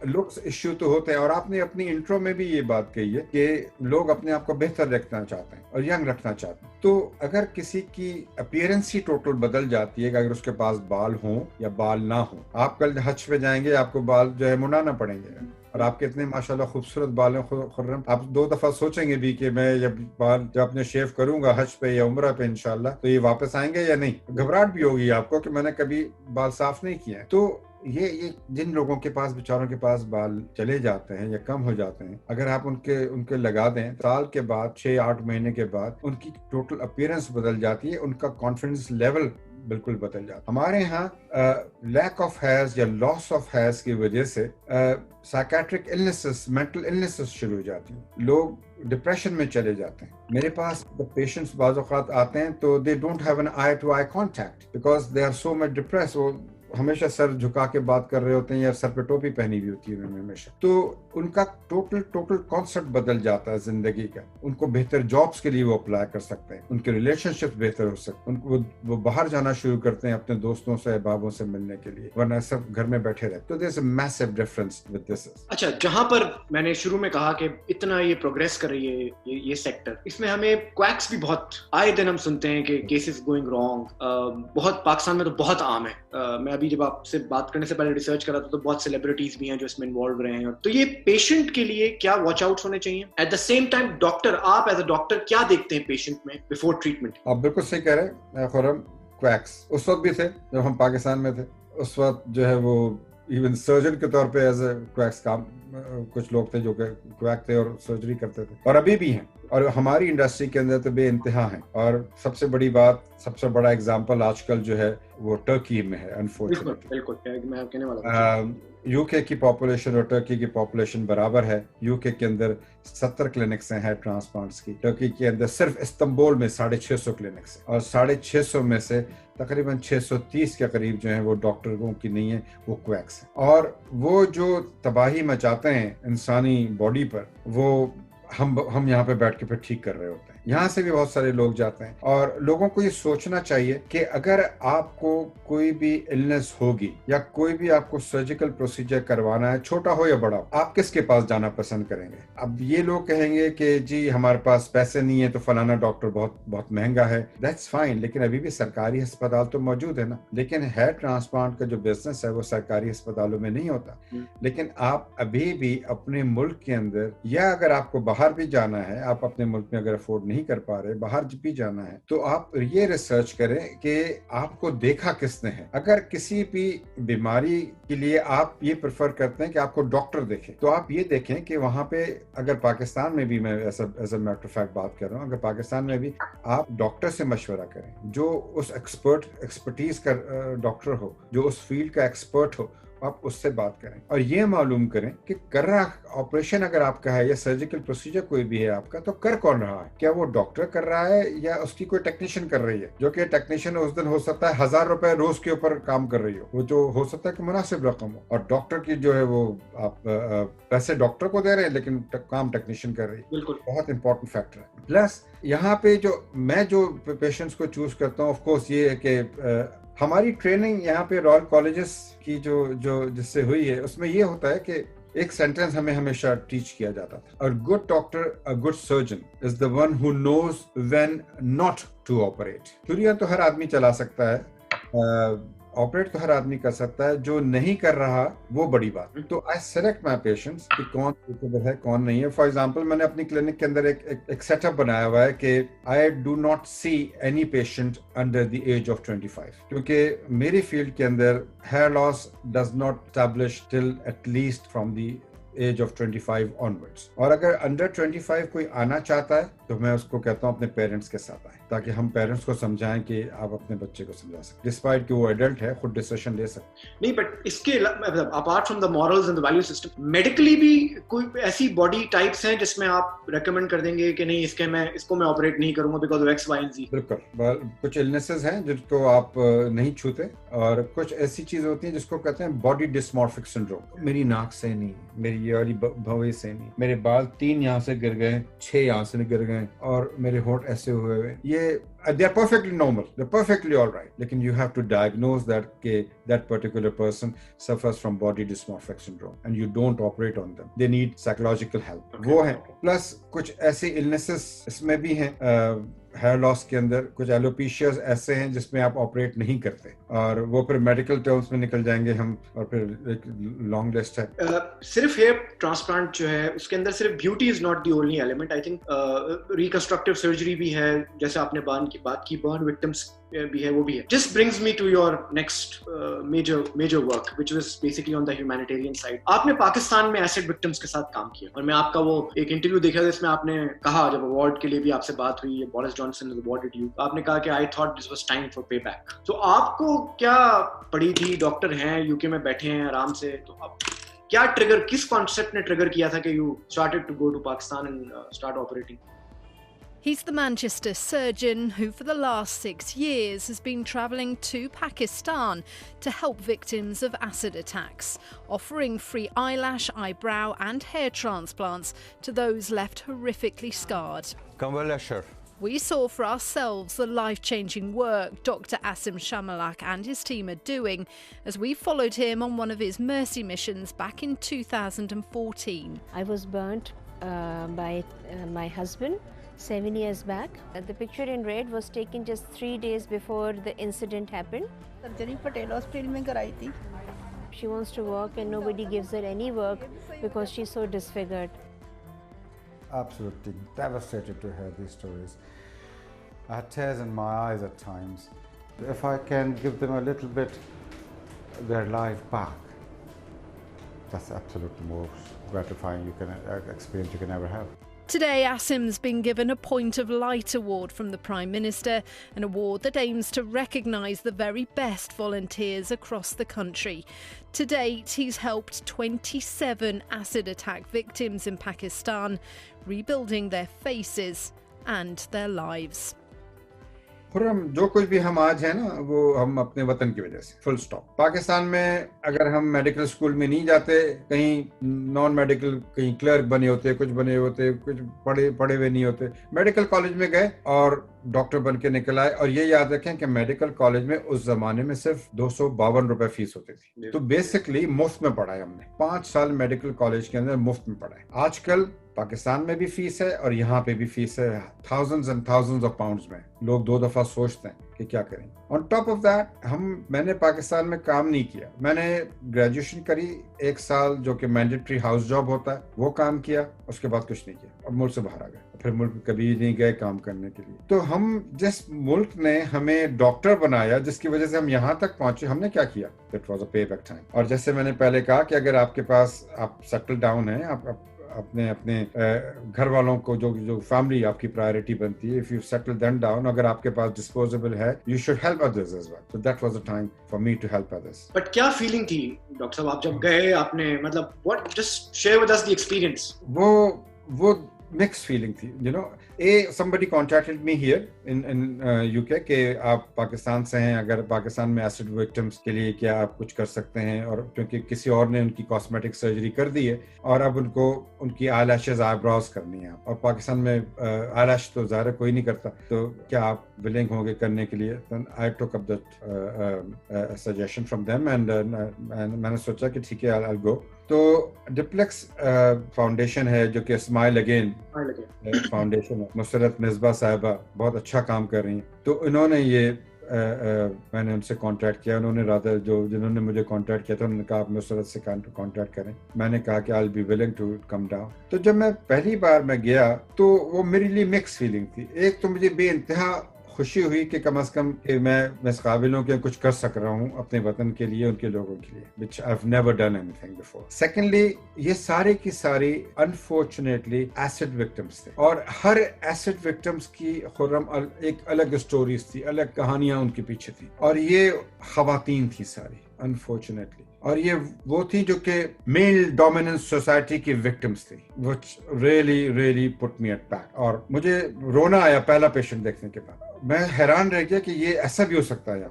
لکس ایشو تو ہوتے ہیں. اور آپ نے اپنی انٹرو میں بھی یہ بات کہی ہے کہ لوگ اپنے آپ آپ کو بہتر رکھنا چاہتے ہیں اور ینگ رکھنا چاہتے ہیں. تو اگر کسی کی اپیرنس ہی ٹوٹل بدل جاتی ہے کہ اگر اس کے پاس بال ہوں یا بال نہ ہوں, آپ کل حج پہ جائیں گے آپ کو بال جو ہے منڈانا پڑیں گے, اور آپ کے اتنے ماشاءاللہ خوبصورت بال ہیں خرم, آپ 2 دفعہ سوچیں گے بھی کہ میں جب بال جب اپنے شیو کروں گا حج پہ یا عمرہ پہ انشاءاللہ تو یہ واپس آئیں گے یا نہیں. گھبراہٹ بھی ہوگی آپ کو کہ میں نے کبھی بال صاف نہیں کیے ہیں. تو یہ جن لوگوں کے پاس بیچاروں کے پاس بال چلے جاتے ہیں یا کم ہو جاتے ہیں, اگر آپ ان کے لگا دیں, سال کے بعد 6-8 مہینے کے بعد ان کی ٹوٹل اپیرنس بدل جاتی ہے, ان کا کانفیڈنس لیول بالکل بدل جاتا. ہمارے ہاں لیک آف ہیئرز یا لاس آف ہیئرز کی وجہ سے سائیکیٹرک النیسز, مینٹل النیسز شروع ہو جاتی ہیں, لوگ ڈپریشن میں چلے جاتے ہیں. میرے پاس پیشنٹس بعض اوقات آتے ہیں تو they don't have an eye to eye contact because they are so much depressed. وہ ہمیشہ سر جھکا کے بات کر رہے ہوتے ہیں یا سر پہ ٹوپی پہنی ہوئی ہوتی ہے انہوں نے ہمیشہ. تو ان کا ٹوٹل کانسیپٹ بدل جاتا ہے زندگی کا. ان کو بہتر جابس کے لیے وہ اپلائی کر سکتے ہیں, ان کے ریلیشن شپ بہتر ہو سکتے ہیں, ان کو وہ باہر جانا شروع کرتے ہیں اپنے دوستوں سے احبابوں سے ملنے کے لیے, ورنہ سب گھر میں بیٹھے رہتے. تو دیر از اے میسو ڈفرنس ود دس. اچھا, جہاں پر میں نے شروع میں کہا کہ اتنا یہ پروگریس کر رہی ہے یہ سیکٹر, اس میں ہمیں کویکس بھی بہت آئے دن ہم سنتے ہیں کہ کیسز گوئنگ رانگ, بہت پاکستان میں تو بہت عام ہے. میں ابھی جب آپ سے بات کرنے سے پہلے ریسرچ کر رہا تھا تو بہت سیلیبریٹیز بھی ہیں جو اس میں انوالو رہے ہیں. تو یہ پیشنٹ کے لیے کیا واچ آؤٹس ہونے چاہیے؟ At the same time doctor, آپ ایز اے ڈاکٹر کیا دیکھتے ہیں پیشنٹ میں بیفور ٹریٹمنٹ؟ آپ بالکل صحیح کہہ رہے ہیں خرم. کویکس اس وقت بھی تھے جب ہم پاکستان میں تھے, اس وقت جو ہے وہ ایون سرجن کے طور پہ ایز اے کویکس کام, کچھ لوگ تھے جو کہ کویک تھے اور سرجری کرتے تھے, اور ابھی بھی ہیں. اور ہماری انڈسٹری کے اندر تو بے انتہا ہیں. اور سب سے بڑی بات, سب سے بڑا اگزامپل آج کل جو ہے وہ ٹرکی میں ہے. انفارچونیٹلی بالکل میں کہنے والا تھا یو کے کی پاپولیشن اور ٹرکی کی پاپولیشن برابر ہے. یو کے اندر 70 کلینکس ہیں ہیئر ٹرانسپلانٹس کی, ٹرکی کے اندر صرف استنبول میں 650 کلینکس ہیں, اور 650 میں سے تقریباً 630 کے قریب جو ہیں وہ ڈاکٹروں کی نہیں ہیں, وہ کویکس ہیں. اور وہ جو تباہی مچاتے ہیں انسانی باڈی پر, وہ ہم یہاں پہ بیٹھ کے پھر ٹھیک کر رہے ہوتے ہیں. یہاں سے بھی بہت سارے لوگ جاتے ہیں. اور لوگوں کو یہ سوچنا چاہیے کہ اگر آپ کو کوئی بھی النس ہوگی یا کوئی بھی آپ کو سرجیکل پروسیجر کروانا ہے, چھوٹا ہو یا بڑا, آپ کس کے پاس جانا پسند کریں گے؟ اب یہ لوگ کہیں گے کہ جی ہمارے پاس پیسے نہیں ہے تو فلانا ڈاکٹر بہت مہنگا ہے. دیٹس فائن, لیکن ابھی بھی سرکاری ہسپتال تو موجود ہے نا. لیکن ہیئر ٹرانسپلانٹ کا جو بزنس ہے وہ سرکاری ہسپتالوں میں نہیں ہوتا. لیکن آپ ابھی بھی اپنے ملک کے اندر, یا اگر آپ کو باہر بھی جانا ہے, آپ اپنے ملک میں اگر افورڈ نہیں کر پا رہے, باہر بھی جانا ہے, تو آپ یہ ریسرچ کریں کہ آپ کو دیکھا کس نے ہے. اگر کسی بھی بیماری کے لیے آپ یہ پریفر کرتے ہیں کہ آپ کو ڈاکٹر دیکھیں, تو آپ یہ دیکھیں کہ وہاں پہ اگر پاکستان میں بھی, میں as a matter of fact بات کر رہا ہوں, اگر پاکستان میں بھی آپ ڈاکٹر سے مشورہ کریں جو اس ایکسپرٹیز کا ڈاکٹر ہو, جو اس فیلڈ کا ایکسپرٹ ہو, آپ اس سے بات کریں اور یہ معلوم کریں کہ کر رہا آپریشن اگر آپ کا ہے یا سرجیکل پروسیجر کوئی بھی ہے آپ کا, تو کر کون رہا ہے؟ کیا وہ ڈاکٹر کر رہا ہے یا اس کی کوئی ٹیکنیشین کر رہی ہے, جو کہ ٹیکنیشین اس دن ہو سکتا ہے 1000 روپے روز کے اوپر کام کر رہی ہو, وہ جو ہو سکتا ہے کہ مناسب رقم ہو, اور ڈاکٹر کی جو ہے وہ آپ پیسے ڈاکٹر کو دے رہے ہیں لیکن کام ٹیکنیشین کر رہی ہے. بالکل بہت امپورٹنٹ فیکٹر ہے. پلس یہاں پہ جو پیشنٹس کو چوز کرتا ہوں, آف کورس یہ ہے کہ ہماری ٹریننگ یہاں پہ رائل کالجز کی جو جس سے ہوئی ہے, اس میں یہ ہوتا ہے کہ ایک سینٹینس ہمیں ہمیشہ ٹیچ کیا جاتا تھا, good doctor, good surgeon is the one who knows when not to operate. چھریاں تو ہر آدمی چلا سکتا ہے, آپریٹ تو ہر آدمی کر سکتا ہے, جو نہیں کر رہا وہ بڑی بات. تو آئی سلیکٹ مائی پیشنٹس کہ کون سوٹیبل ہے کون نہیں ہے. فار ایگزامپل میں نے اپنی کلینک کے اندر ایک سیٹ اپ بنایا ہوا ہے کہ I do not see any patient under the age of 25, کیونکہ میری فیلڈ کے اندر hair loss does not establish till at least from the age of 25 onwards. اور اگر انڈر 25 کوئی آنا چاہتا ہے تو میں اس کو کہتا ہوں اپنے پیرنٹس کے ساتھ آئیں, تاکہ ہم پیرنٹس کو سمجھائیں کہ آپ اپنے بچے کو سمجھا سکیں, ڈسپائٹ کہ وہ ایڈلٹ ہے, خود ڈیسیشن لے سکتے. نہیں, بٹ اس کے apart from the morals and the value system, medically بھی کوئی ایسی باڈی ٹائپس ہیں جس میں آپ ریکمینڈ کر دیں گے کہ نہیں اس کو میں آپریٹ نہیں کروں گا because of X Y and Z? بالکل, کچھ النیسز ہیں جن کو آپ نہیں چھوتے, اور کچھ ایسی چیزیں ہوتی ہیں جس کو کہتے ہیں باڈی ڈسمورفک سنڈروم. میری ناک سے نہیں, میری یہ والی بھویں سے نہیں, میرے بال 3 یہاں سے گر گئے, 6 یہاں سے گر گئے, ہیں اور میرے ہونٹ ایسے ہوئے ہوئے, یہ they are perfectly normal, they're perfectly all right, لیکن you have to diagnose that کہ that particular person suffers from body dysmorphic syndrome and you don't operate on them, they need psychological help. وہ ہیں plus کچھ ایسی illnesses اس میں بھی ہیں hair لاس کے اندر, کچھ ایلوپیشیاز ایسے ہیں جس میں آپ آپریٹ نہیں کرتے, اور وہ پھر میڈیکل ٹرمز میں نکل جائیں گے ہم, اور پھر ایک لانگ لسٹ ہے. صرف ہیئر ٹرانسپلانٹ جو ہے اس کے اندر صرف beauty is not the only element. I think reconstructive surgery بھی ہے, جیسے آپ نے بات کی برن وکٹمس بھی ہے, وہ بھی ہے. Just brings me to your next major work which was basically on the humanitarian side. آپ نے پاکستان میں ایسڈ وکٹمس کے ساتھ کام کیا, اور میں آپ کا وہ ایک انٹرویو دیکھا تھا جس میں آپ نے کہا, جب اوارڈ کے لیے بھی آپ سے بات ہوئی, بورس جانسن awarded you, آپ نے کہا کہ I thought this was time for payback. تو آپ کو کیا پڑی تھی, ڈاکٹر ہیں یو کے میں بیٹھے ہیں آرام سے, تو اب کیا ٹریگر, کس کانسیپٹ نے ٹریگر کیا تھا کہ you started to go to Pakistan and start operating? He's the Manchester surgeon who for the last 6 years has been travelling to Pakistan to help victims of acid attacks, offering free eyelash, eyebrow and hair transplants to those left horrifically scarred. Kamala Sharf. We saw for ourselves the life-changing work Dr. Asim Shamalak and his team are doing as we followed him on one of his mercy missions back in 2014. I was burnt by my husband 7 years back. The picture in red was taken just 3 days before the incident happened. Surgery Patel Hospital mein karayi thi. She wants to work and nobody gives her any work because she's so disfigured. Absolutely devastated to hear these stories. I had tears in my eyes at times. If I can give them a little bit their life back, that's absolutely most gratifying experience you can ever have. Today, Asim's been given a Point of Light Award from the Prime Minister, an award that aims to recognise the very best volunteers across the country. To date, he's helped 27 acid attack victims in Pakistan, rebuilding their faces and their lives. خرم, جو کچھ بھی ہم آج ہیں نا, وہ ہم اپنے وطن کی وجہ سے, فل سٹاپ. پاکستان میں اگر ہم میڈیکل اسکول میں نہیں جاتے, کہیں نان میڈیکل, کہیں کلرک بنے ہوتے, کچھ بنے ہوتے, کچھ پڑھے ہوئے نہیں ہوتے, میڈیکل کالج میں گئے اور ڈاکٹر بن کے نکل آئے. اور یہ یاد رکھیں کہ میڈیکل کالج میں اس زمانے میں صرف 252 روپے فیس ہوتی تھی, تو بیسکلی مفت میں پڑھا ہے ہم نے. 5 سال میڈیکل کالج کے اندر مفت میں پڑھا ہے. آج کل پاکستان میں بھی فیس ہے اور یہاں پہ بھی فیس ہے, thousands and thousands of pounds میں. لوگ 2 دفعہ سوچتے ہیں کہ کیا کریں. آن ٹاپ آف دیٹ, میں نے پاکستان میں کام نہیں کیا. میں نے گریجویشن کری 1 سال, جو کہ مینڈیٹری ہاؤس جاب ہوتا ہے, وہ کام کیا, اس کے بعد کچھ نہیں کیا اور ملک سے باہر آ گئے. پھر ملک کبھی نہیں گئے کام کرنے کے لیے. تو ہم جس ملک نے ہمیں ڈاکٹر بنایا, جس کی وجہ سے ہم یہاں تک پہنچے, ہم نے کیا کیا؟ That was a payback time. اور جیسے میں نے پہلے کہا کہ اگر آپ کے پاس, آپ سیٹل ڈاؤن ہیں, آپ اپنے گھر والوں کو, جو فیملی آپ کی پرائرٹی بنتی ہے, if you settle them down, اگر آپ کے پاس disposable ہے, you should help others as well. So that was the time for me to help others. But کیا فیلنگ تھی ڈاکٹر صاحب آپ جب گئے, آپ نے مطلب what, just share with us the experience. وہ mixed feeling تھی, you know. Somebody contacted me here in UK کہ آپ پاکستان سے ہیں, اگر پاکستان میں ایسڈ وکٹمس کے لیے کیا آپ کچھ کر سکتے ہیں, اور کیونکہ کسی اور نے ان کی کاسمیٹک سرجری کر دی ہے اور اب ان کی آئی لیشز, آئی براؤز کرنی ہے, اور پاکستان میں آئی لیش تو ظاہر کوئی نہیں کرتا, تو کیا آپ ولنگ ہوں گے کرنے کے لیے. Then I took up that suggestion from them and میں نے سوچا کہ ٹھیک ہے, I'll go. تو ڈپلیکس فاؤنڈیشن ہے جو کہ اسمائل اگین فاؤنڈیشن ہے, نصرت مصباح صاحبہ بہت اچھا کام کر رہی ہیں. تو انہوں نے یہ میں نے ان سے کانٹیکٹ کیا, انہوں نے رادر جنہوں نے مجھے کانٹیکٹ کیا تھا, انہوں نے کہا آپ نصرت سے کانٹیکٹ کریں. میں نے کہا کہ I'll be willing to come down. تو جب میں پہلی بار میں گیا تو وہ میرے لیے مکس فیلنگ تھی. ایک تو مجھے بے انتہا خوشی ہوئی کہ کم از کم کہ میں اس قابل ہوں کہ کچھ کر سک رہا ہوں اپنے وطن کے لیے, ان کے لوگوں کے لیے, which I've never done anything before. Secondly, یہ سارے کی ساری unfortunately acid victims تھے, اور ہر acid victims کی خرم ایک الگ سٹوریز تھی, الگ کہانیاں ان کے پیچھے تھی, اور یہ خواتین تھی ساری. unfortunately. اور یہ وہ تھی جو کہ میل ڈومیننس سوسائٹی کی وکٹمس تھی, which really put me at back. اور مجھے رونا آیا پہلا پیشنٹ دیکھنے کے بعد. میں حیران رہ گیا کہ یہ ایسا بھی ہو سکتا ہے.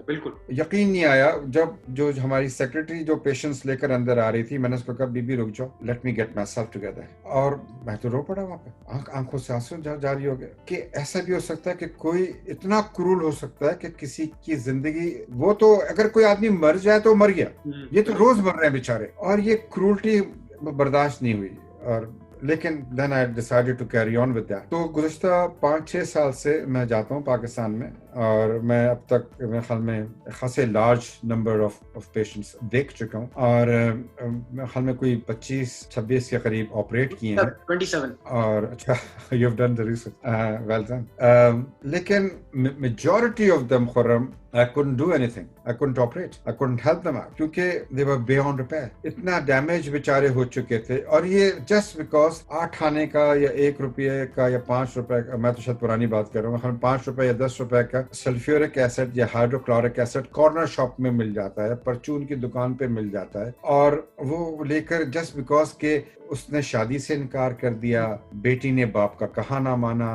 بالکل یقین نہیں آیا جب جو ہماری سیکرٹری جو پیشنٹس لے کر اندر آ رہی تھی, میں نے اس کو کہا بی بی رک جاؤ, let me get myself together. اور میں تو رو پڑا وہاں پہ, آنکھوں سے آنسو جاری ہو گئے کہ ایسا بھی ہو سکتا ہے کہ کوئی اتنا کرول ہو سکتا ہے کہ کسی کی زندگی, وہ تو اگر کوئی آدمی مر جائے تو مر گیا, یہ تو روز مر رہے ہیں بیچارے, اور یہ کرولٹی برداشت نہیں ہوئی. اور لیکن then I decided to carry on with that. تو گزشتہ 5-6 سال سے میں جاتا ہوں پاکستان میں, اور میں اب تک میرے خیال میں خاصے لارج نمبر آف پیشنٹس دیکھ چکا ہوں, اور میرے خیال میں کوئی 25-26 کے قریب آپریٹ کیے ہیں. 27. اور اچھا, you have done the research, well done. لیکن majority of them, Khurram, I couldn't do anything. I couldn't operate. I couldn't help them out. کیونکہ they were beyond repair. اتنا ڈیمیج بیچارے ہو چکے تھے, اور یہ just because 8 آنے کا یا 1 روپے کا یا 5 روپے کا, میں تو شاید پرانی بات کر رہا ہوں, 5 روپے یا 10 روپے کا سلفیورک ایسڈ یا ہائیڈروکلورک ایسڈ کارنر شاپ میں مل جاتا ہے, پرچون کی دکان پہ مل جاتا ہے, اور وہ لے کر جسٹ بیکاز کہ اس نے شادی سے انکار کر دیا, بیٹی نے باپ کا کہا نہ مانا,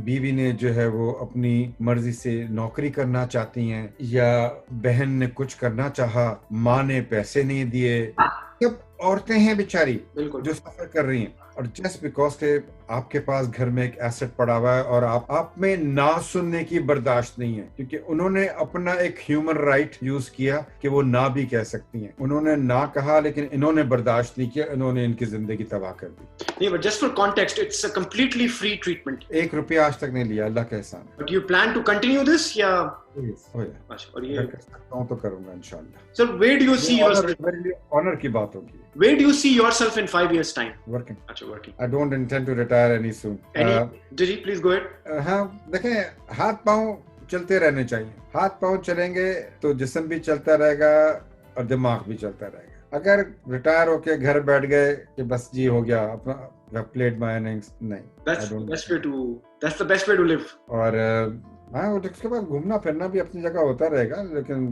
بیوی نے جو ہے وہ اپنی مرضی سے نوکری کرنا چاہتی ہیں, یا بہن نے کچھ کرنا چاہا, ماں نے پیسے نہیں دیے. سب عورتیں ہیں بیچاری جو سفر کر رہی ہیں, اور جسٹ بیکاز کہ آپ کے پاس گھر میں ایک ایسٹ پڑا ہوا ہے اور آپ میں نہ سننے کی برداشت نہیں ہے, کیونکہ انہوں نے اپنا ایک ہیومن رائٹ یوز کیا کہ وہ نہ بھی کہہ سکتی ہیں. انہوں نے نہ کہا, لیکن انہوں نے برداشت نہیں کیا, انہوں نے ان کی زندگی تباہ کر دی. نہیں, but just for context, it's a completely free treatment. 1 روپیہ آج تک نہیں لیا, اللہ کا احسان. But you plan to continue this یا اور یہ تو کروں گا انشاءاللہ. Sir, where do you see yourself? Owner کی بات ہوگی. Where do you see yourself in 5 years time? Working. اچھا, working. I don't intend to retire any soon. G please go ahead. ہاں دیکھیں, ہاتھ پاؤں چلتے رہنے چاہیے. ہاتھ پاؤں چلیں گے تو جسم بھی چلتا رہے گا اور دماغ بھی چلتا رہے گا. اگر ریٹائر ہو کے گھر بیٹھ گئے کہ بس جی ہو گیا, اپنا played my innings, نہیں. That's the best way to live. اور ہاں, اس کے بعد گھومنا پھرنا بھی اپنی جگہ ہوتا رہے گا, لیکن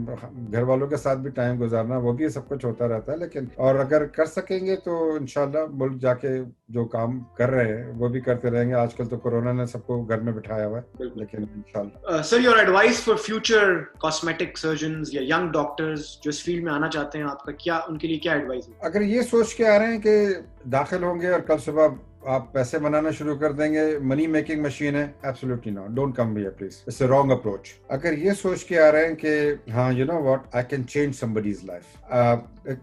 گھر والوں کے ساتھ بھی ٹائم گزارنا, وہ بھی سب کچھ ہوتا رہتا ہے. لیکن اور اگر کر سکیں گے تو انشاءاللہ ملک جا کے جو کام کر رہے ہیں وہ بھی کرتے رہیں گے. آج کل تو کورونا نے سب کو گھر میں بٹھایا ہوا ہے, لیکن انشاءاللہ. Sir, your advice for future cosmetic surgeons یا young doctors جو اس فیلڈ میں آنا چاہتے ہیں, آپ کا کیا, ان کے لیے کیا ایڈوائز ہے؟ اگر یہ سوچ کے آ رہے ہیں کہ داخل ہوں گے اور کل صبح آپ پیسے بنانا شروع کر دیں گے, منی میکنگ مشین ہے, absolutely not, don't come here please, it's a wrong approach. اگر یہ سوچ کے آ رہے ہیں کہ ہاں you know what, I can change somebody's life.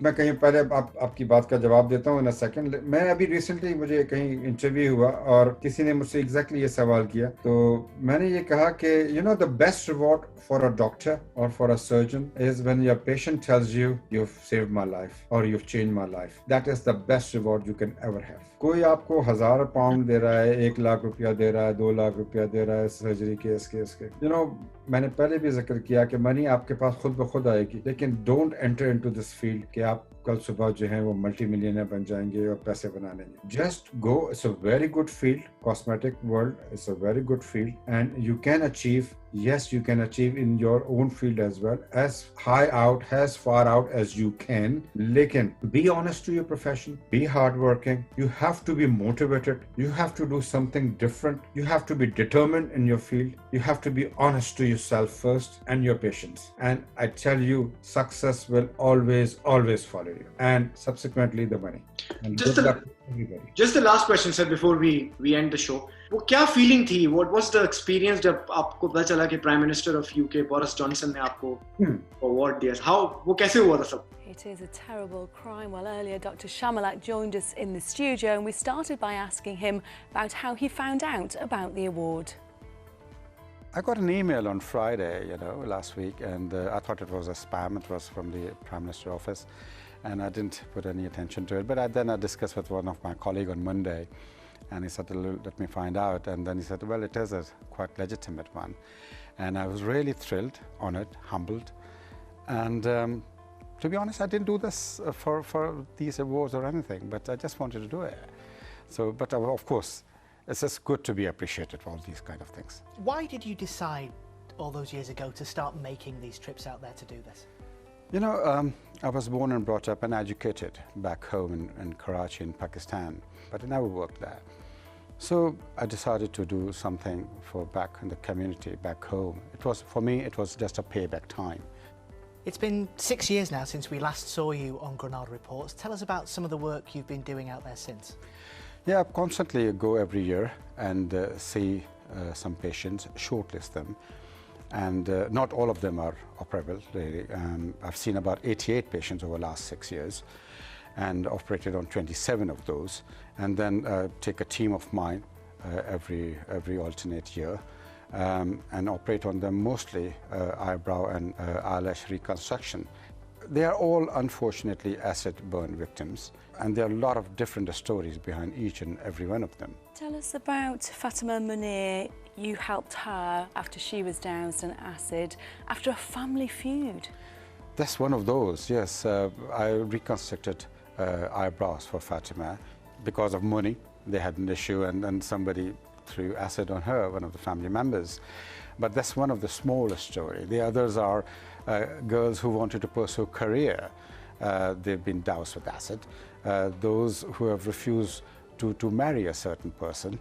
میں کہیں پہلے آپ کی بات کا جواب دیتا ہوں ان اے سیکنڈ. میں ابھی ریسنٹلی مجھے کہیں انٹرویو ہوا اور کسی نے مجھ سے ایگزیکٹلی یہ سوال کیا, تو میں نے یہ کہا کہ you know the best reward for a doctor اور for a surgeon is when your patient tells you you have saved my life اور you have change my life. That is the best reward you can ever have. کوئی آپ کو 1000 pound دے رہا ہے, 1 لاکھ روپیہ دے رہا ہے, 2 لاکھ روپیہ دے رہا ہے سرجری کے یو نو, میں نے پہلے بھی ذکر کیا کہ منی آپ کے پاس خود بخود آئے گی, لیکن don't enter into this field کہ آپ کل صبح جو ہے وہ ملٹی ملینئر بن جائیں گے اور پیسے بنا لیں گے. Just go, it's a very good field, cosmetic world is a very good field and you can achieve, yes you can achieve in your own field as well, as high out, as far out as you can. Lekin be honest to your profession, be hardworking, you have to be motivated, you have to do something different, you have to be determined in your field, you have to be honest to yourself first and your patients, and I tell you success will always follow you, and subsequently the money. And just the last question sir before we end the show. وہ کیا feeling تھی, what was the experience جب آپ کو پتا چلا کہ prime minister of UK Boris Johnson نے آپ کو award دیا, وہ کیسے ہوا تھا سب؟ It is a terrible crime. Well, earlier Dr. Shamalak joined us in the studio and we started by asking him about how he found out about the award. I got an email on Friday, last week, and I thought it was a spam. It was from the Prime Minister's office, and I didn't put any attention to it. But then I discussed with one of my colleagues on Monday, and he said, let me find out. And then he said, well, it is a quite legitimate one. And I was really thrilled on it, humbled. And to be honest, I didn't do this for these awards or anything, but I just wanted to do it. So, but of course, it's just good to be appreciated for all these kind of things. Why did you decide all those years ago to start making these trips out there to do this? You know, I was born and brought up and educated back home in Karachi in Pakistan, but I never worked there. So I decided to do something for back in the community, back home. For me, it was just a payback time. It's been 6 years now since we last saw you on Granada Reports. Tell us about some of the work you've been doing out there since. Yeah, I constantly go every year and see some patients, shortlist them. And not all of them are operable, really. I've seen about 88 patients over the last 6 years and operated on 27 of those. And then take a team of mine every alternate year and operate on them, mostly eyebrow and eyelash reconstruction. They are all, unfortunately, acid burn victims, and there are a lot of different stories behind each and every one of them. Tell us about Fatima Munir. You helped her after she was doused in acid, after a family feud. That's one of those, yes. I reconstructed eyebrows for Fatima because of money. They had an issue and somebody threw acid on her, one of the family members. But that's one of the smallest stories. The others are girls who wanted to pursue a career. They've been doused with acid. Those who have refused to marry a certain person.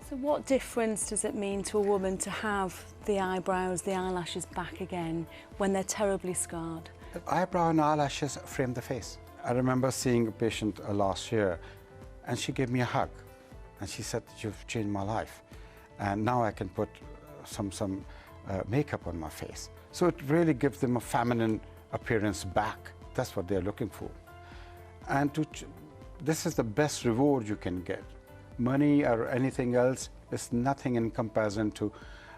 So what difference does it mean to a woman to have the eyebrows, the eyelashes back again when they're terribly scarred? Eyebrow and eyelashes frame the face. I remember seeing a patient last year, and she gave me a hug. And she said, "You've changed my life. And now I can put some makeup on my face." So it really gives them a feminine appearance back. That's what they're looking for. And this is the best reward you can get. Money or anything else is nothing in comparison to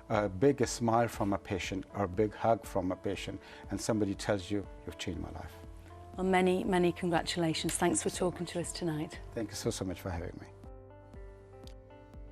a big smile from a patient or a big hug from a patient, and somebody tells you, "You've changed my life." Well, many, many congratulations. Thanks for talking to us tonight. Thank you so much for having me.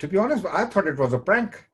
to be honest I thought it was a prank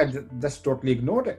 I just totally ignored it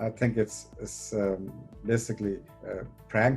I think it's basically prank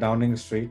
Downing Street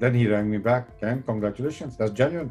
then he rang me back Ken congratulations that's genuine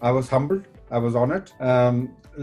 I was humbled I was honored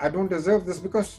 I don't deserve this because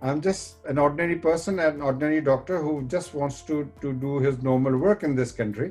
I'm just an ordinary person an ordinary doctor who just wants to do his normal work in this country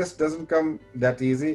this doesn't come that easy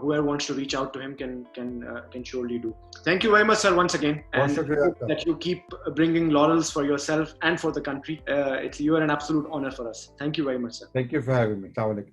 whoever wants to reach out to him can surely do. Thank you very much sir once again and that you keep bringing laurels for yourself and for the country. You are an absolute honor for us. Thank you very much sir. Thank you for having me. Assalamu alaikum.